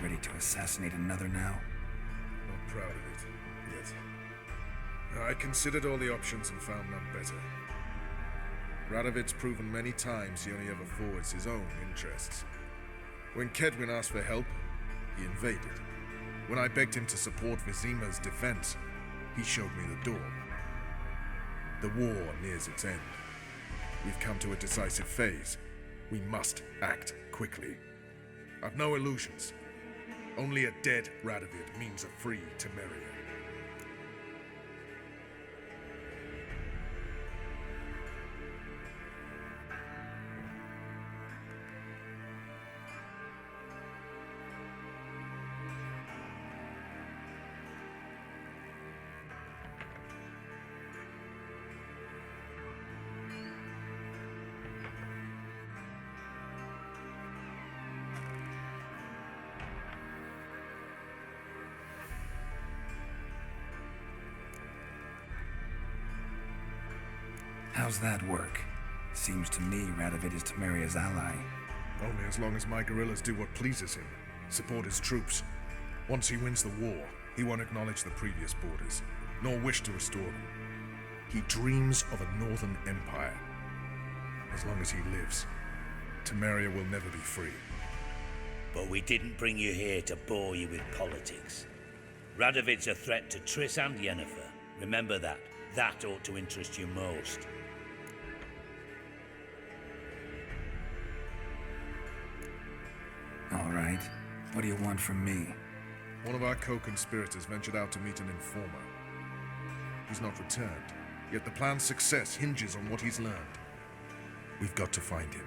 Ready to assassinate another now? Not proud of it, yet. I considered all the options and found none better. Radovid's proven many times he only ever forwards his own interests. When Kedwin asked for help, he invaded. When I begged him to support Vizima's defense, he showed me the door. The war nears its end. We've come to a decisive phase. We must act quickly. I've no illusions. Only a dead Radovid means a free Temeria. How's that work? Seems to me Radovid is Temeria's ally. Only as long as my guerrillas do what pleases him, support his troops. Once he wins the war, he won't acknowledge the previous borders, nor wish to restore them. He dreams of a northern empire. As long as he lives, Temeria will never be free. But we didn't bring you here to bore you with politics. Radovid's a threat to Triss and Yennefer. Remember that. That ought to interest you most. All right. What do you want from me? One of our co-conspirators ventured out to meet an informer. He's not returned, yet the plan's success hinges on what he's learned. We've got to find him.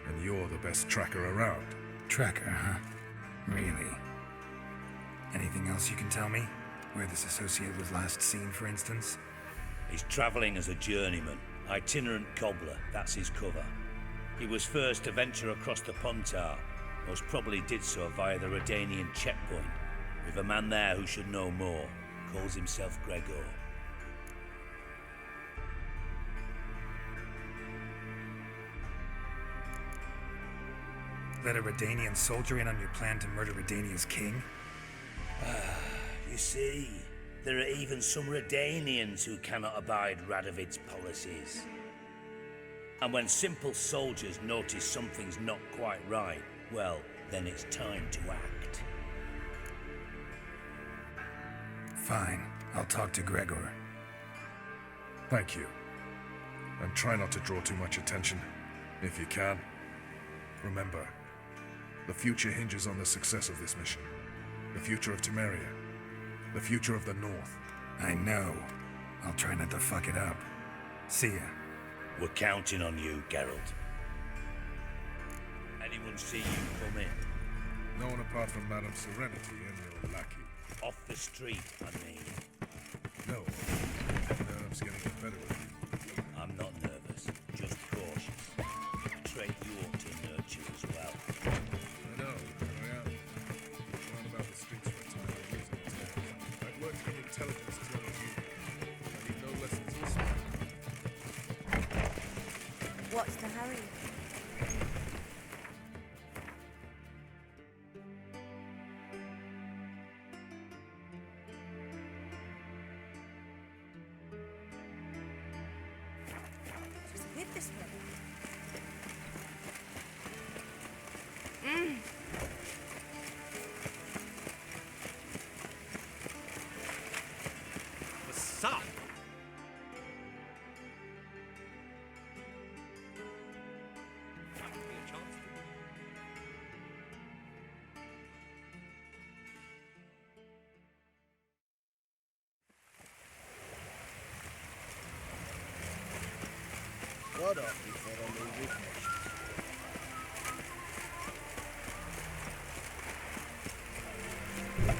And you're the best tracker around. Tracker, huh? Really? Anything else you can tell me? Where this associate was last seen, for instance? He's travelling as a journeyman, itinerant cobbler, that's his cover. He was first to venture across the Pontar, most probably did so via the Redanian checkpoint, with a man there who should know more, calls himself Gregor. Let a Redanian soldier in on your plan to murder Redania's king? You see, there are even some Redanians who cannot abide Radovid's policies. And when simple soldiers notice something's not quite right, well, then it's time to act. Fine, I'll talk to Gregor. Thank you. And try not to draw too much attention, if you can. Remember, the future hinges on the success of this mission. The future of Temeria. The future of the North. I know. I'll try not to fuck it up. See ya. We're counting on you, Geralt. Anyone see you come in? No one apart from Madame Serenity and your lackey. Off the street, I mean. No. Nerves getting the better of you. I'm not nervous, just cautious. A trait you ought to nurture as well. I know, I am. Gone about the streets for a time and using it. I've worked in intelligence till you. I need no lessons in speed. What's the hurry? Just hit this way. What's up? What up before I leave this mission?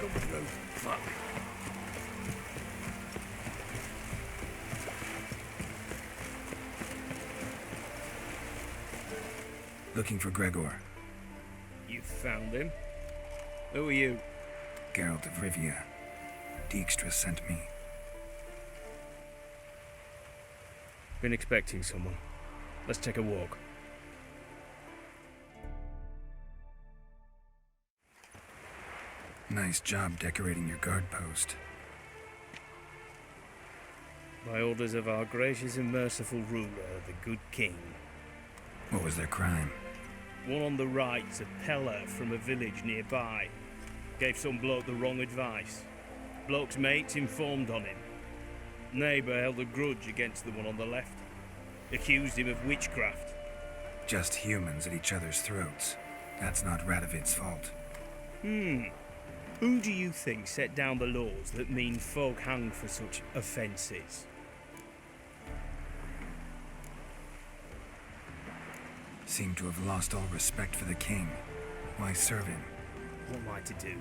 Come through. Fuck. Looking for Gregor. You found him? Who are you? Geralt of Rivia. Dijkstra sent me. Been expecting someone. Let's take a walk. Nice job decorating your guard post. By orders of our gracious and merciful ruler, the good king. What was their crime? One on the right's a peller from a village nearby. Gave some bloke the wrong advice. Bloke's mates informed on him. Neighbour held a grudge against the one on the left. Accused him of witchcraft. Just humans at each other's throats. That's not Radovid's fault. Who do you think set down the laws that mean folk hang for such offences? Seem to have lost all respect for the king. Why serve him? What am I to do?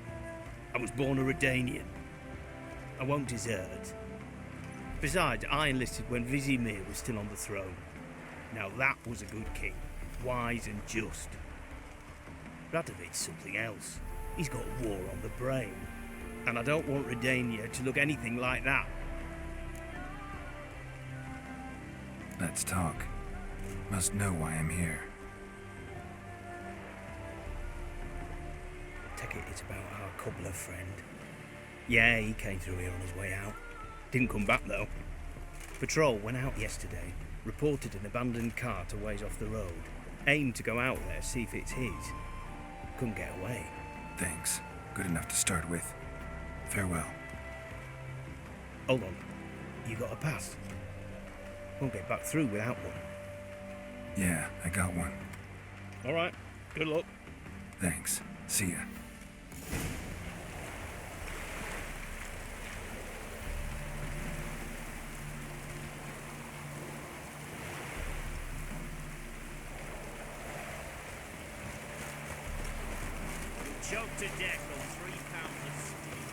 I was born a Redanian. I won't desert. Besides, I enlisted when Vizimir was still on the throne. Now that was a good king, wise and just. Radovid's something else. He's got war on the brain. And I don't want Redania to look anything like that. Let's talk. Must know why I'm here. Take it it's about our cobbler friend. Yeah, he came through here on his way out. Didn't come back though. Patrol went out yesterday, reported an abandoned cart a ways off the road. Aimed to go out there, see if it's his. Couldn't get away. Thanks. Good enough to start with. Farewell. Hold on. You got a pass? Won't get back through without one. Yeah, I got one. All right. Good luck. Thanks. See ya. Choked to death on 3 pounds of steel.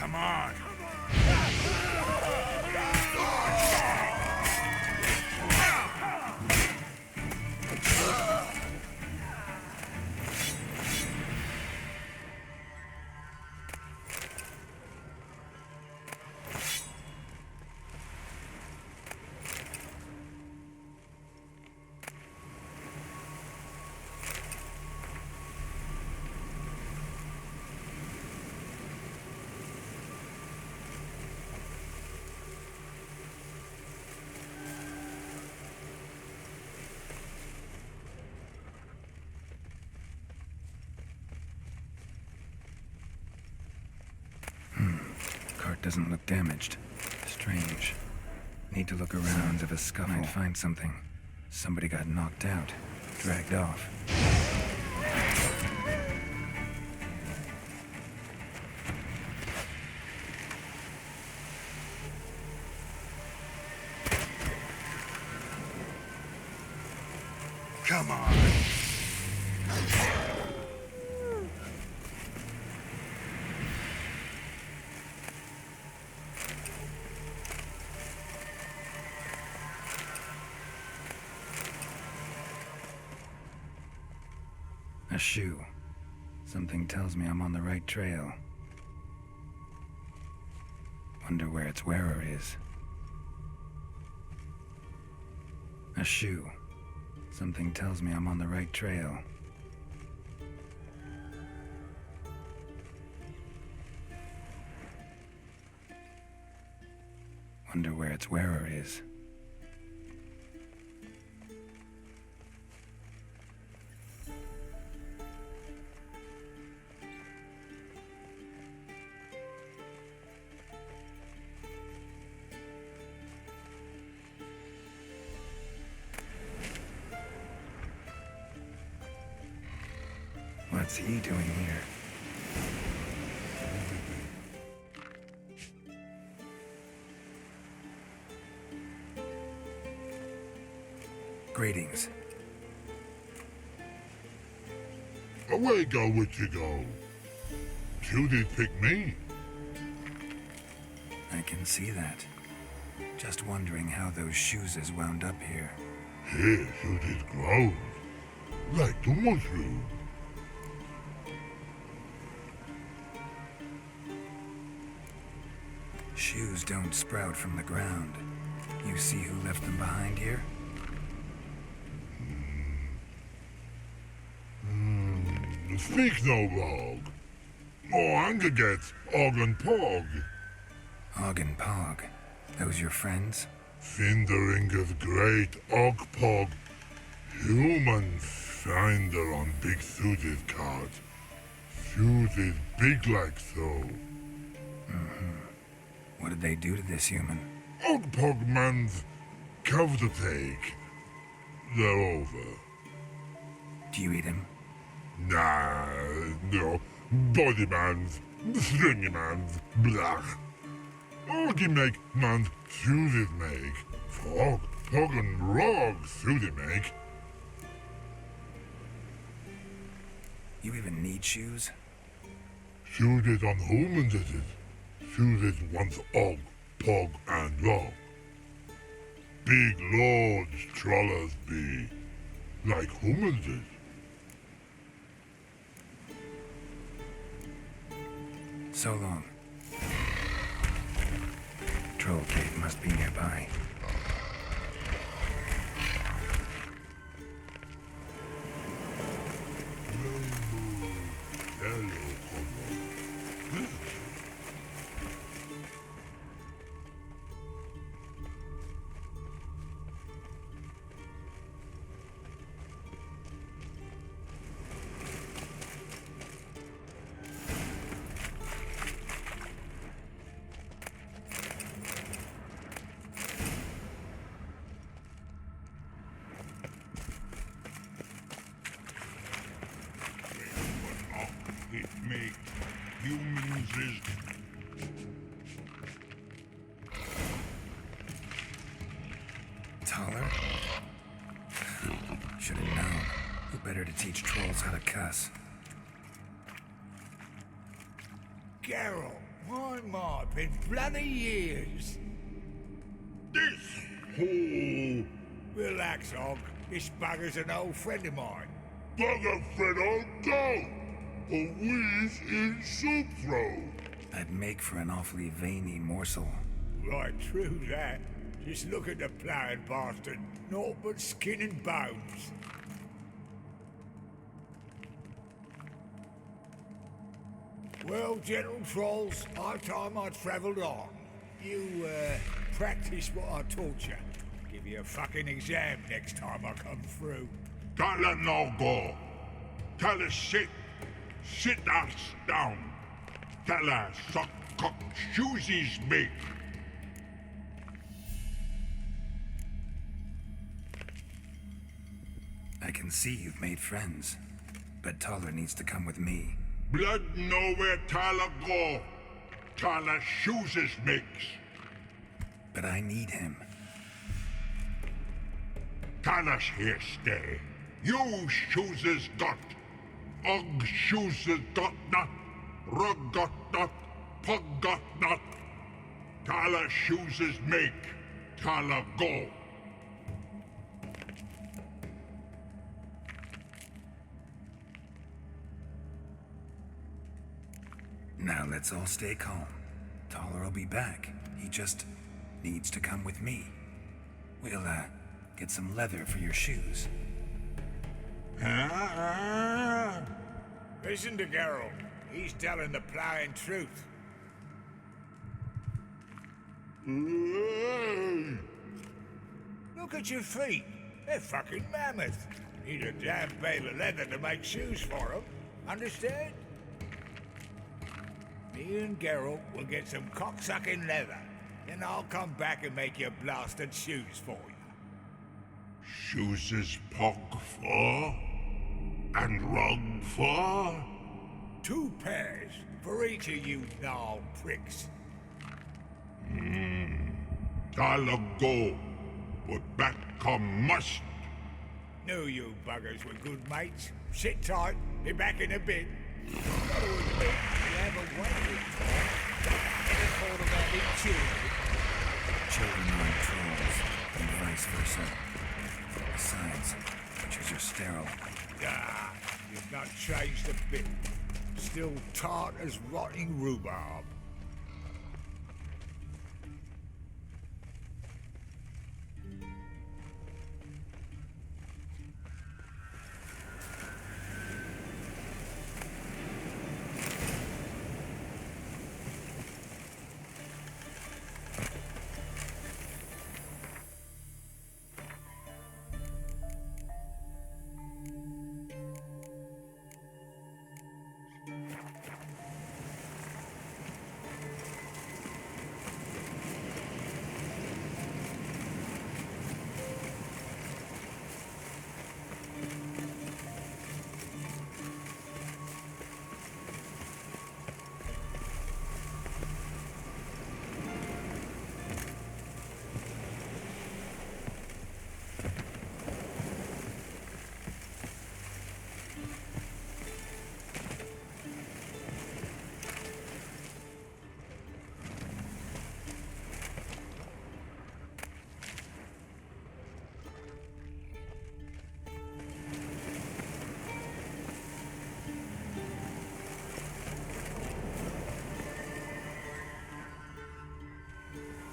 Come on. Cart doesn't look damaged. Strange. Need to look around. If a scuffle, might find something. Somebody got knocked out, dragged off. Come on. A shoe. Something tells me I'm on the right trail. Wonder where its wearer is. A shoe. Something tells me I'm on the right trail. Wonder where its wearer is. What's he doing here? Greetings. Away go with you go. You did pick me. I can see that. Just wondering how those shoes is wound up here. Here you did grow. Like the mushroom. Shoes don't sprout from the ground. You see who left them behind here? Speak no log. More anger gets Og and Pog. Og and Pog. Those your friends? Finderinger's great Og Pog. Human finder on big suited cart. Suited big like so. What did they do to this human? Og Pog man's cover to take. They're over. Do you eat him? Nah, no. Body man's, stringy man's, blach. Orgy make man's suited make. Frog, hog and rog suited make. You even need shoes? Suited on humans is it. Suited once Og, Pog and Log. Big lords trollers be. Like humans is. So long. Troll cave must be nearby. Humans is. Taller? Should have known. Who better to teach trolls how to cuss? Geralt, My, been bloody years. This fool! Relax, Og. This bugger's an old friend of mine. Bugger friend on go! A wheeze in soup throw. I'd make for an awfully veiny morsel. Right, true that. Just look at the ploughing bastard. Naught but skin and bones. Well, General Trolls, high time I travelled on. You, practice what I taught you. Give you a fucking exam next time I come through. Tala no go. Tala sit. Sit us down. Tala suck cock shoesies make. I can see you've made friends, but Taller needs to come with me. Blood nowhere Tala go. Tala shoesies makes. But I need him. Tala's here stay. You shoeses got. Og shoeses got not. Rug got not. Pug got not. Tala shoeses make. Tala go. Now let's all stay calm. Taller will be back. He just needs to come with me. We'll, get some leather for your shoes. Listen to Geralt. He's telling the ploughing truth. Look at your feet. They're fucking mammoth. Need a damn bale of leather to make shoes for them. Understand? Me and Geralt will get some cocksucking leather. Then I'll come back and make your blasted shoes for you. Shoeses pug for? And rug for? 2 pairs for each of you gnarled pricks. Tala go. But back come must. Knew you buggers were good mates. Sit tight. Be back in a bit. Gotta admit, you have a way to talk. Never thought about it children. Children aren't trolls, and vice versa. Besides, witches are sterile. Ah, you've not changed a bit. Still tart as rotting rhubarb.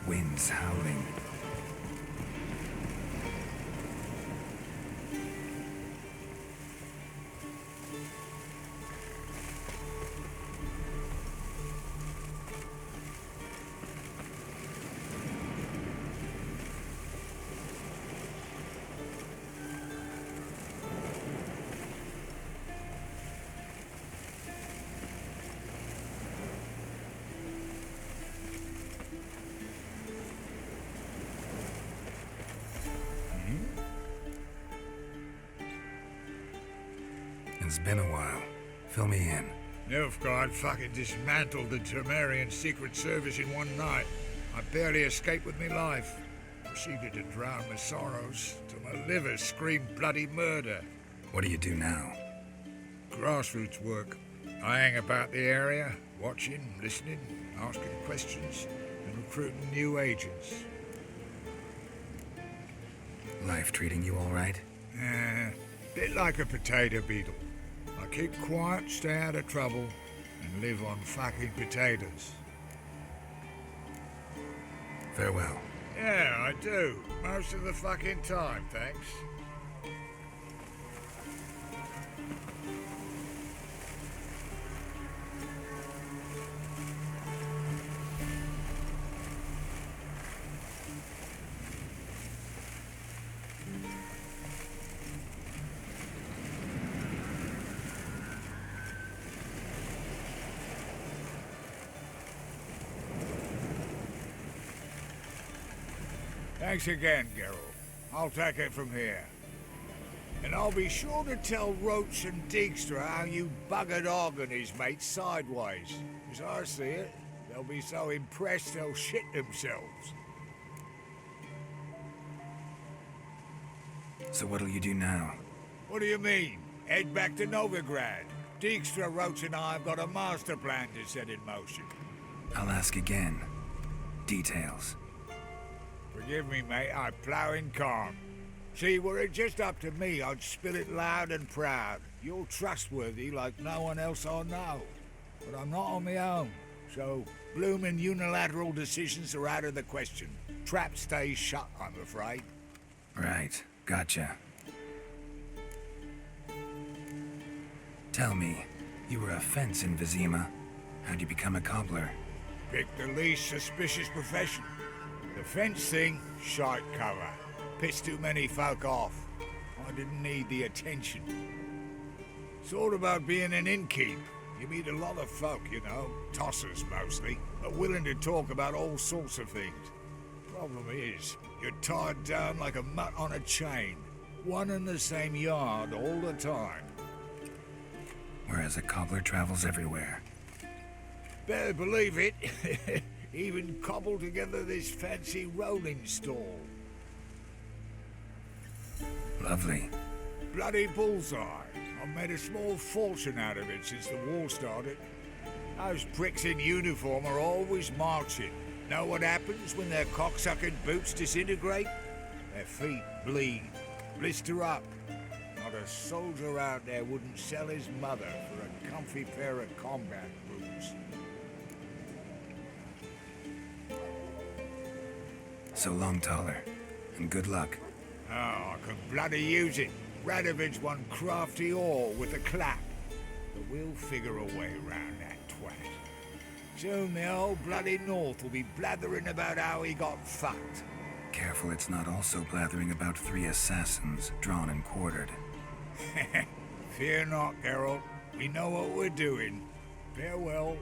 Winds howling. It's been a while. Fill me in. Nilfgaard fucking dismantled the Temerian Secret Service in one night. I barely escaped with my life. Proceeded to drown my sorrows till my liver screamed bloody murder. What do you do now? Grassroots work. I hang about the area, watching, listening, asking questions, and recruiting new agents. Life treating you all right? Bit like a potato beetle. I keep quiet, stay out of trouble, and live on fucking potatoes. Farewell. Yeah, I do. Most of the fucking time, thanks. Thanks again, Geralt. I'll take it from here. And I'll be sure to tell Roach and Dijkstra how you buggered Og and his mates sideways. As I see it, they'll be so impressed they'll shit themselves. So what'll you do now? What do you mean? Head back to Novigrad. Dijkstra, Roach and I have got a master plan to set in motion. I'll ask again. Details. Forgive me, mate, I plough in calm. See, were it just up to me, I'd spill it loud and proud. You're trustworthy like no one else I know. But I'm not on my own, so bloomin' unilateral decisions are out of the question. Trap stays shut, I'm afraid. Right, gotcha. Tell me, you were a fence in Vizima. How'd you become a cobbler? Pick the least suspicious profession. The fence thing, shite cover. Pissed too many folk off. I didn't need the attention. It's all about being an innkeep. You meet a lot of folk, you know, tossers mostly, but willing to talk about all sorts of things. Problem is, you're tied down like a mutt on a chain. One and the same yard all the time. Whereas a cobbler travels everywhere. Better believe it. Even cobbled together this fancy rolling stall. Lovely. Bloody bullseye. I've made a small fortune out of it since the war started. Those pricks in uniform are always marching. Know what happens when their cocksucking boots disintegrate? Their feet bleed, blister up. Not a soldier out there wouldn't sell his mother for a comfy pair of combat boots. So long, Taller, and good luck. Oh, I can bloody use it. Radovid's one crafty oar with a clap. But we'll figure a way around that twat. Soon the old bloody North will be blathering about how he got fucked. Careful it's not also blathering about 3 assassins drawn and quartered. Fear not, Geralt. We know what we're doing. Farewell.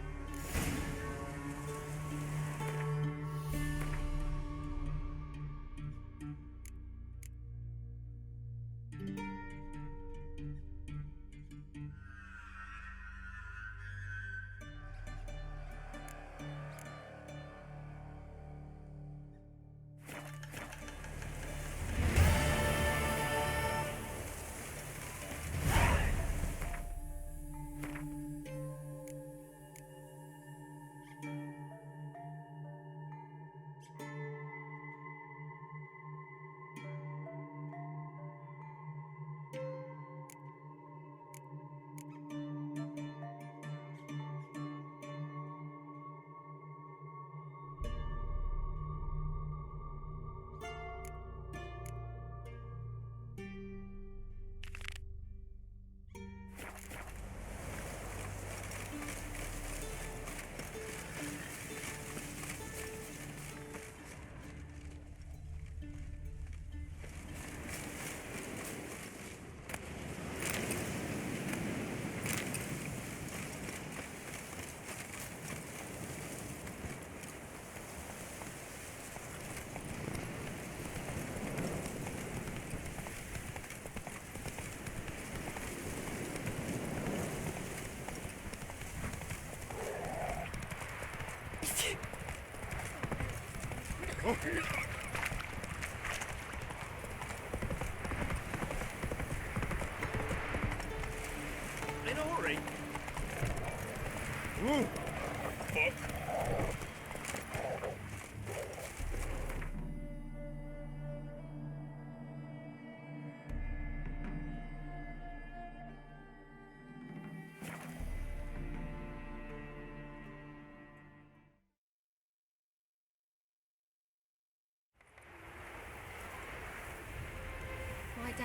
In a hurry?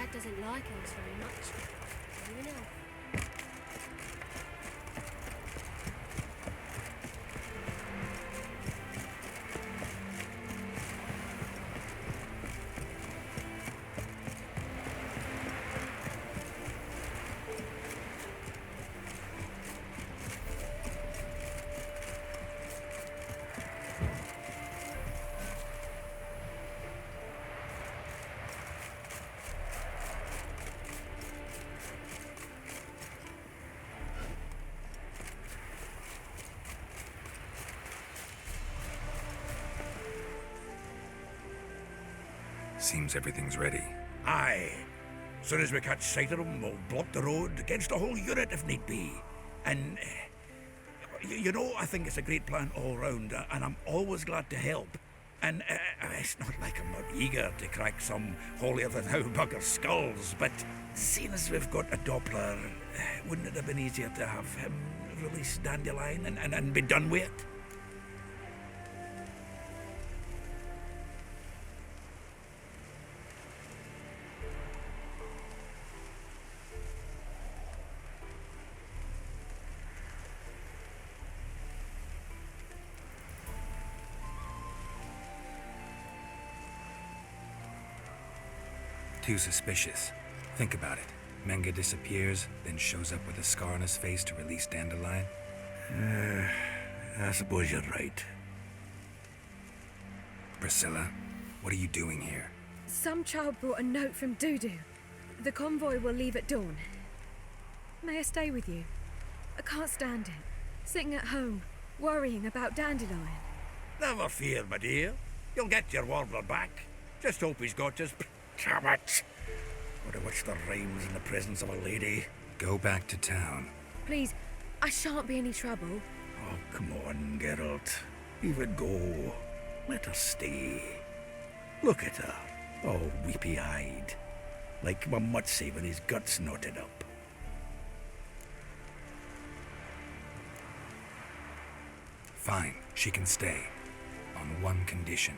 Dad doesn't like elves very much. You know. Seems everything's ready. Aye. Soon as we catch sight of them, we'll block the road against the whole unit if need be. And, you know, I think it's a great plan all round, and I'm always glad to help. And it's not like I'm not eager to crack some holier-than-thou bugger skulls, but seeing as we've got a Doppler, wouldn't it have been easier to have him release Dandelion and be done with it? Too suspicious. Think about it. Menga disappears, then shows up with a scar on his face to release Dandelion. I suppose you're right. Priscilla, what are you doing here? Some child brought a note from Dudu. The convoy will leave at dawn. May I stay with you? I can't stand it. Sitting at home, worrying about Dandelion. Never fear, my dear. You'll get your warbler back. Just hope he's got his... Damn it! Would have wished the rhymes in the presence of a lady. Go back to town. Please, I shan't be any trouble. Oh, come on, Geralt. Leave it go. Let her stay. Look at her, all weepy-eyed. Like a mutsy with his guts knotted up. Fine, she can stay. On one condition.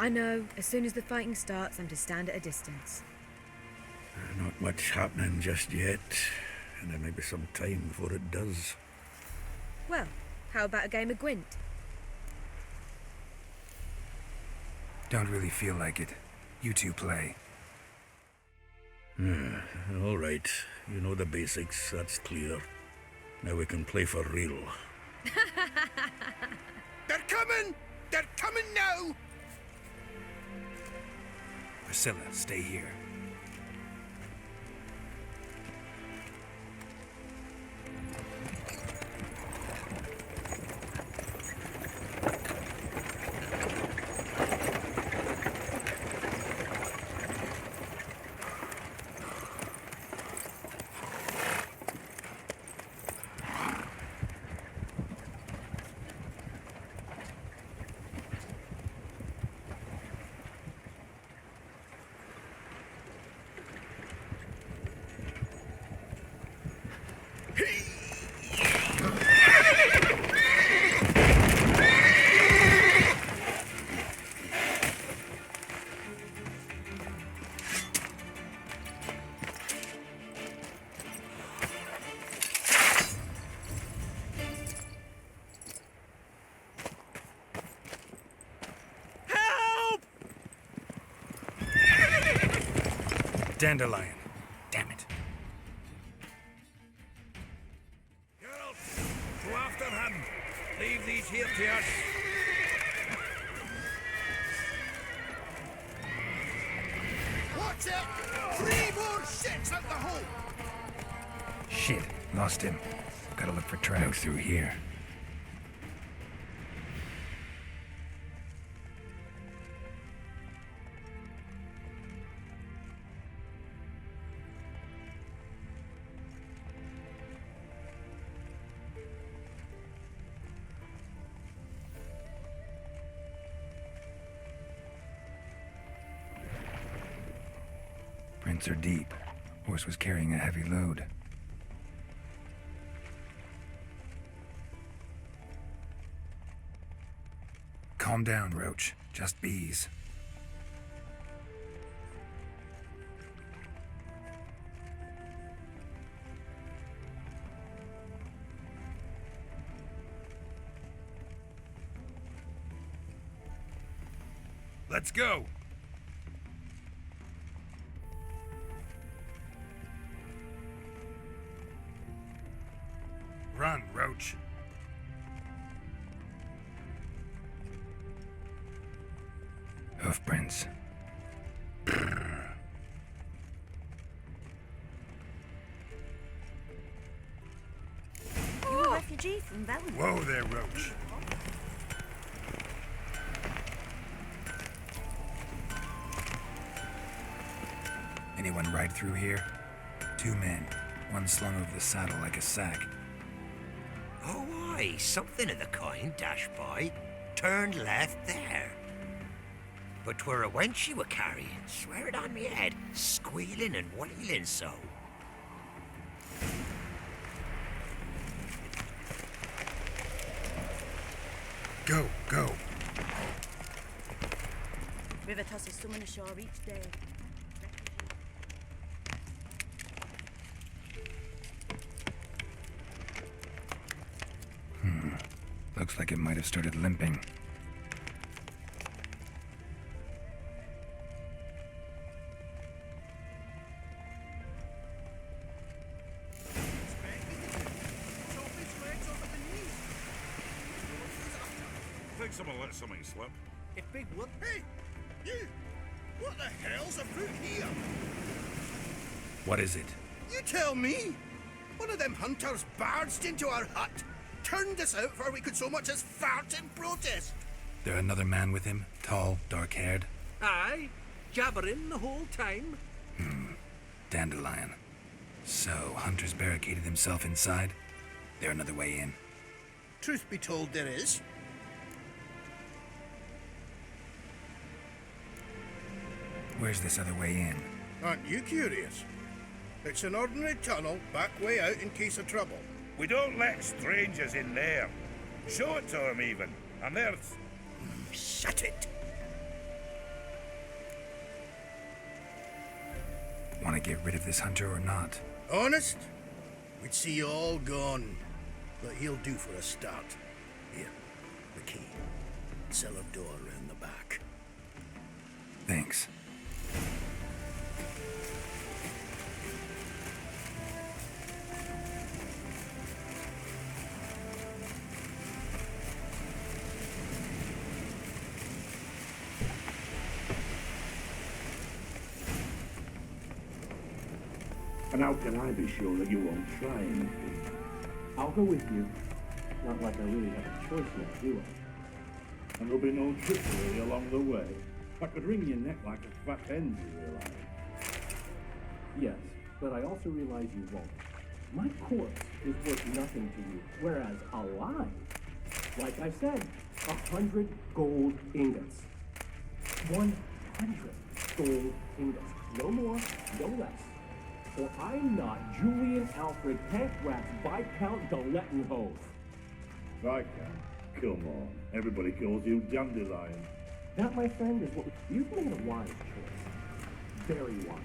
I know, as soon as the fighting starts, I'm to stand at a distance. Not much happening just yet, and there may be some time before it does. Well, how about a game of Gwent? Don't really feel like it. You two play. All right. You know the basics, that's clear. Now we can play for real. They're coming! They're coming now! Priscilla, stay here. Dandelion. Damn it. Geralt, go after him. Leave these here to us. Watch it! 3 more ships at the hole! Shit, lost him. Gotta look for tracks through here. Prints are deep. Horse was carrying a heavy load. Calm down, Roach. Just bees. Let's go. Run, Roach. Hoofprints. You're a refugee from Valijk. Whoa there, Roach. Anyone ride through here? 2 men. One slung over the saddle like a sack. Oh, aye, something of the kind dashed by. Turned left there. But 'twere a wench you were carrying, swear it on me head, squealing and wailing so. Go, go. River tosses someone ashore each day. Looks like it might have started limping. Think someone let something slip. A big one. Hey, you! What the hell's afoot here? What is it? You tell me! One of them hunters barged into our hut, turned us out before we could so much as fart in protest. There another man with him? Tall, dark-haired? Aye, jabbering the whole time. Dandelion. So, Hunter's barricaded himself inside? There another way in? Truth be told, there is. Where's this other way in? Aren't you curious? It's an ordinary tunnel, back way out in case of trouble. We don't let strangers in there. Show it to them even. And there's... Shut it! Want to get rid of this hunter or not? Honest? We'd see you all gone. But he'll do for a start. Here, the key. Cellar door round the back. Thanks. And how can I be sure that you won't try anything? I'll go with you. Not like I really have a choice yet, do I? And there'll be no trickery along the way. I could wring your neck like a fat hen, you realize? Yes, but I also realize you won't. My corpse is worth nothing to you, whereas alive, like I said, 100 gold ingots. 100 gold ingots. No more, no less. Or I'm not Julian Alfred Pancratz Viscount de Lettenhove. Viscount? Come on. Everybody calls you Dandelion. That, my friend, is what you've made a wise choice. Very wise.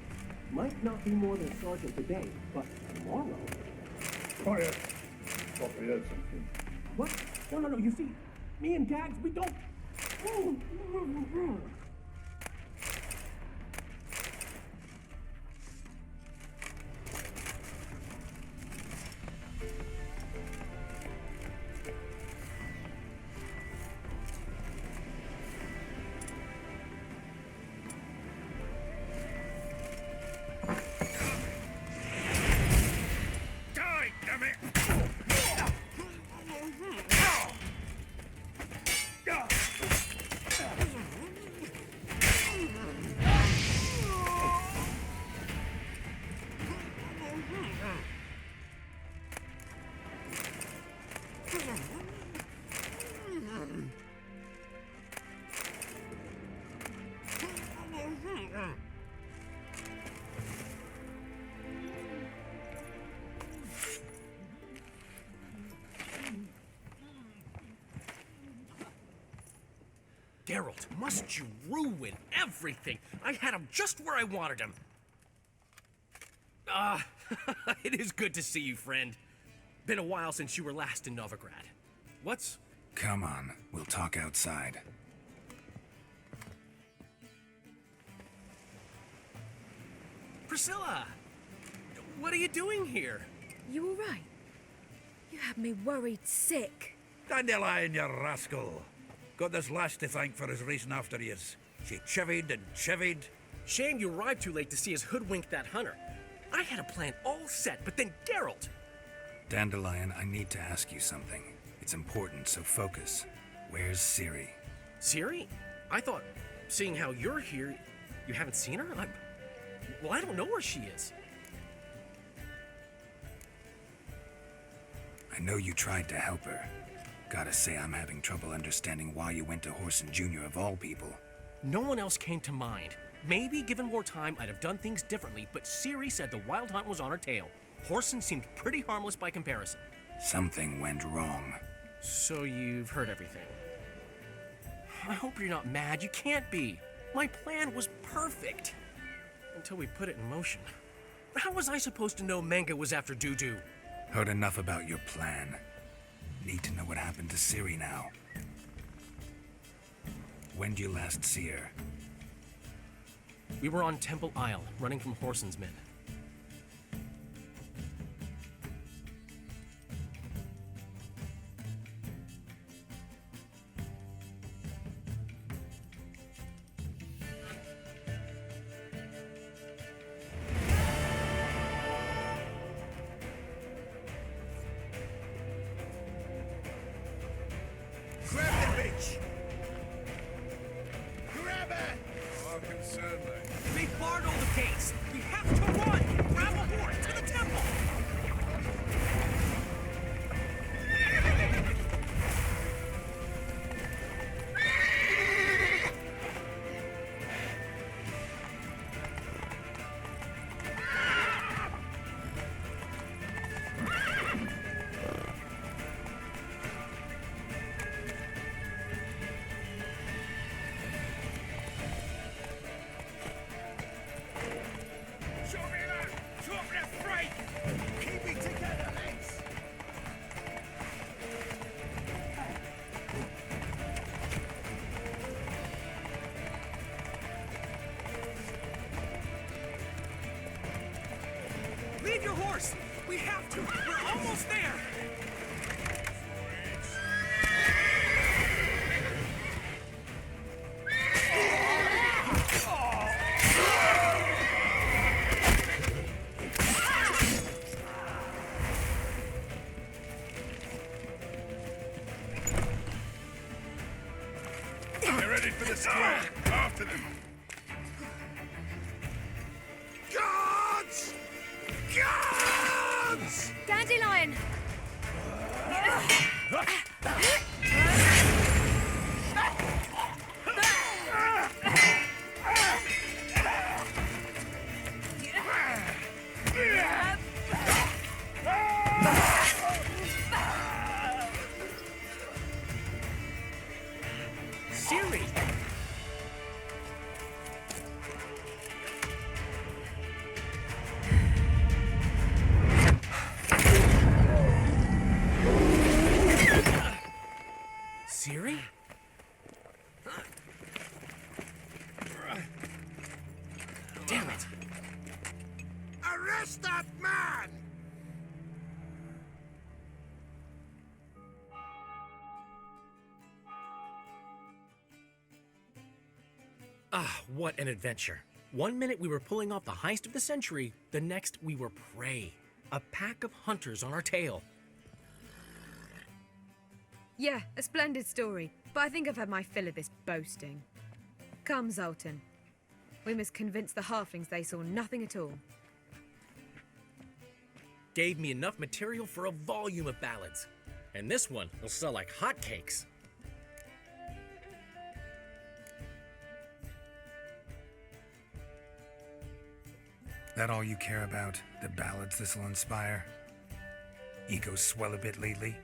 Might not be more than a sergeant today, but tomorrow. Quiet. Thought we heard something. What? No. You see, me and Gags, we don't. Geralt, must you ruin everything? I had him just where I wanted him. It is good to see you, friend. Been a while since you were last in Novigrad. What's... Come on, we'll talk outside. Priscilla! What are you doing here? You all right? You had me worried sick. Dandelion, you rascal. Got this lass to thank for his racing after yous. She chivied and chivied. Shame you arrived too late to see us hoodwink that hunter. I had a plan all set, but then Geralt... Dandelion, I need to ask you something. It's important, so focus. Where's Ciri? Ciri? I thought, seeing how you're here, you haven't seen her? Well, I don't know where she is. I know you tried to help her. Gotta say, I'm having trouble understanding why you went to Whoreson Jr. of all people. No one else came to mind. Maybe, given more time, I'd have done things differently, but Ciri said the Wild Hunt was on her tail. Whoreson seemed pretty harmless by comparison. Something went wrong. So you've heard everything. I hope you're not mad. You can't be. My plan was perfect. Until we put it in motion. How was I supposed to know Menga was after Dudu? Heard enough about your plan. Need to know what happened to Ciri now. When did you last see her? We were on Temple Isle, running from Whoreson's men. Grab the bitch! Grab her! Oh, concern me. They barred all the gates! We have to run! Grab a horse to the temple! Leave your horse! We have to! We're almost there! They're ready for the square. After them. Guards! Guards! Dandelion! Ciri! Ciri? Damn it! Arrest that man! Ah, what an adventure. 1 minute we were pulling off the heist of the century, the next we were prey. A pack of hunters on our tail. Yeah, a splendid story, but I think I've had my fill of this boasting. Come, Zoltan. We must convince the halflings they saw nothing at all. Gave me enough material for a volume of ballads. And this one will sell like hotcakes. That all you care about? The ballads this'll inspire? Ego swell a bit lately?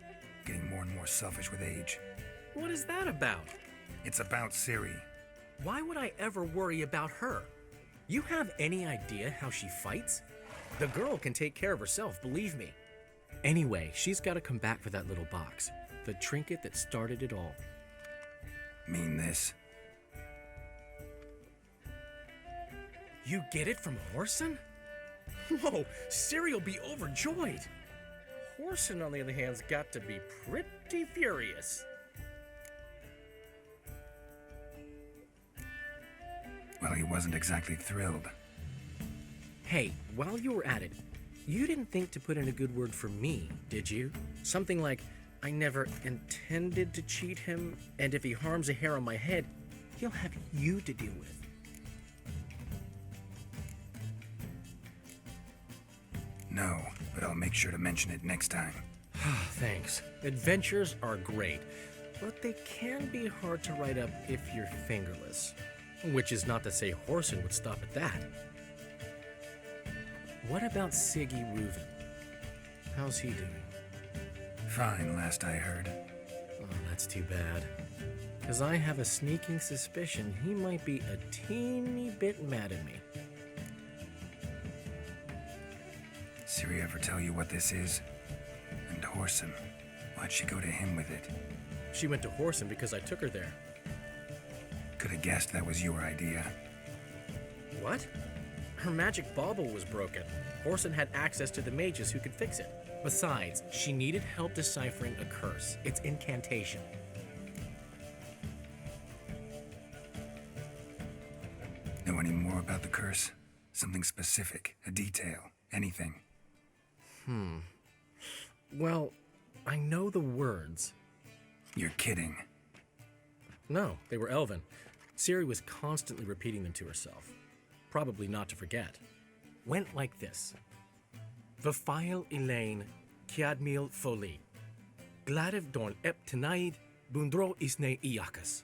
Getting more and more selfish with age. What is that about? It's about Ciri. Why would I ever worry about her? You have any idea how she fights? The girl can take care of herself, believe me. Anyway, she's got to come back for that little box. The trinket that started it all. Mean this? You get it from Whoreson? Whoa, Ciri'll be overjoyed. Horson, on the other hand's got to be pretty furious. Well, he wasn't exactly thrilled. Hey, while you were at it, you didn't think to put in a good word for me, did you? Something like, I never intended to cheat him, and if he harms a hair on my head, he'll have you to deal with. No, but I'll make sure to mention it next time. Thanks. Adventures are great, but they can be hard to write up if you're fingerless. Which is not to say Horson would stop at that. What about Siggy Reuven? How's he doing? Fine, last I heard. Oh, that's too bad. Because I have a sneaking suspicion he might be a teeny bit mad at me. Ciri ever tell you what this is? And Horson, why'd she go to him with it? She went to Horson because I took her there. Could have guessed that was your idea. What? Her magic bauble was broken. Horson had access to the mages who could fix it. Besides, she needed help deciphering a curse. It's incantation. Know any more about the curse? Something specific, a detail, anything? Well, I know the words. You're kidding. No, they were Elven. Ciri was constantly repeating them to herself. Probably not to forget. Went like this. Vafail Elaine, Kiadmil Foli. Gladiv Dorn Ep Tenaid, Bundro Isne Iakas.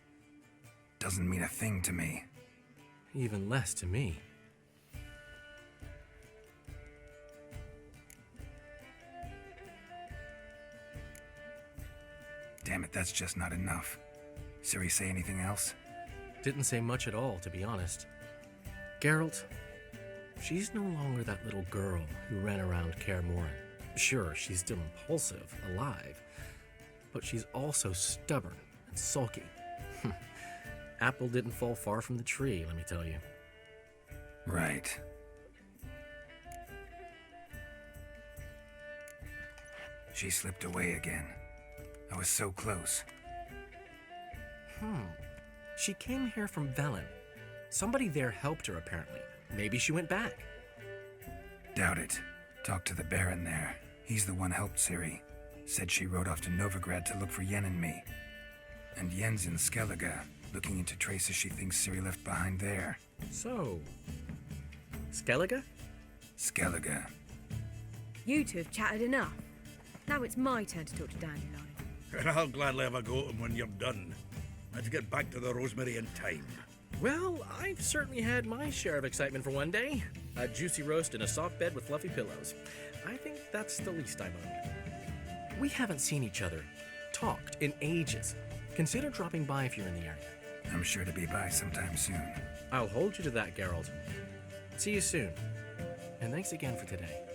Doesn't mean a thing to me. Even less to me. Damn it, that's just not enough. Ciri say anything else? Didn't say much at all, to be honest. Geralt, she's no longer that little girl who ran around Kaer Morhen. Sure, she's still impulsive, alive, but she's also stubborn and sulky. Apple didn't fall far from the tree, let me tell you. Right. She slipped away again. I was so close. She came here from Velen. Somebody there helped her, apparently. Maybe she went back. Doubt it. Talked to the Baron there. He's the one helped Ciri. Said she rode off to Novigrad to look for Yen and me. And Yen's in Skellige, looking into traces she thinks Ciri left behind there. So, Skellige? Skellige. You two have chatted enough. Now it's my turn to talk to Dandelion. And I'll gladly have a go at him when you're done. Let's get back to the Rosemary in time. Well, I've certainly had my share of excitement for one day. A juicy roast in a soft bed with fluffy pillows. I think that's the least I mind. We haven't seen each other, talked in ages. Consider dropping by if you're in the area. I'm sure to be by sometime soon. I'll hold you to that, Geralt. See you soon. And thanks again for today.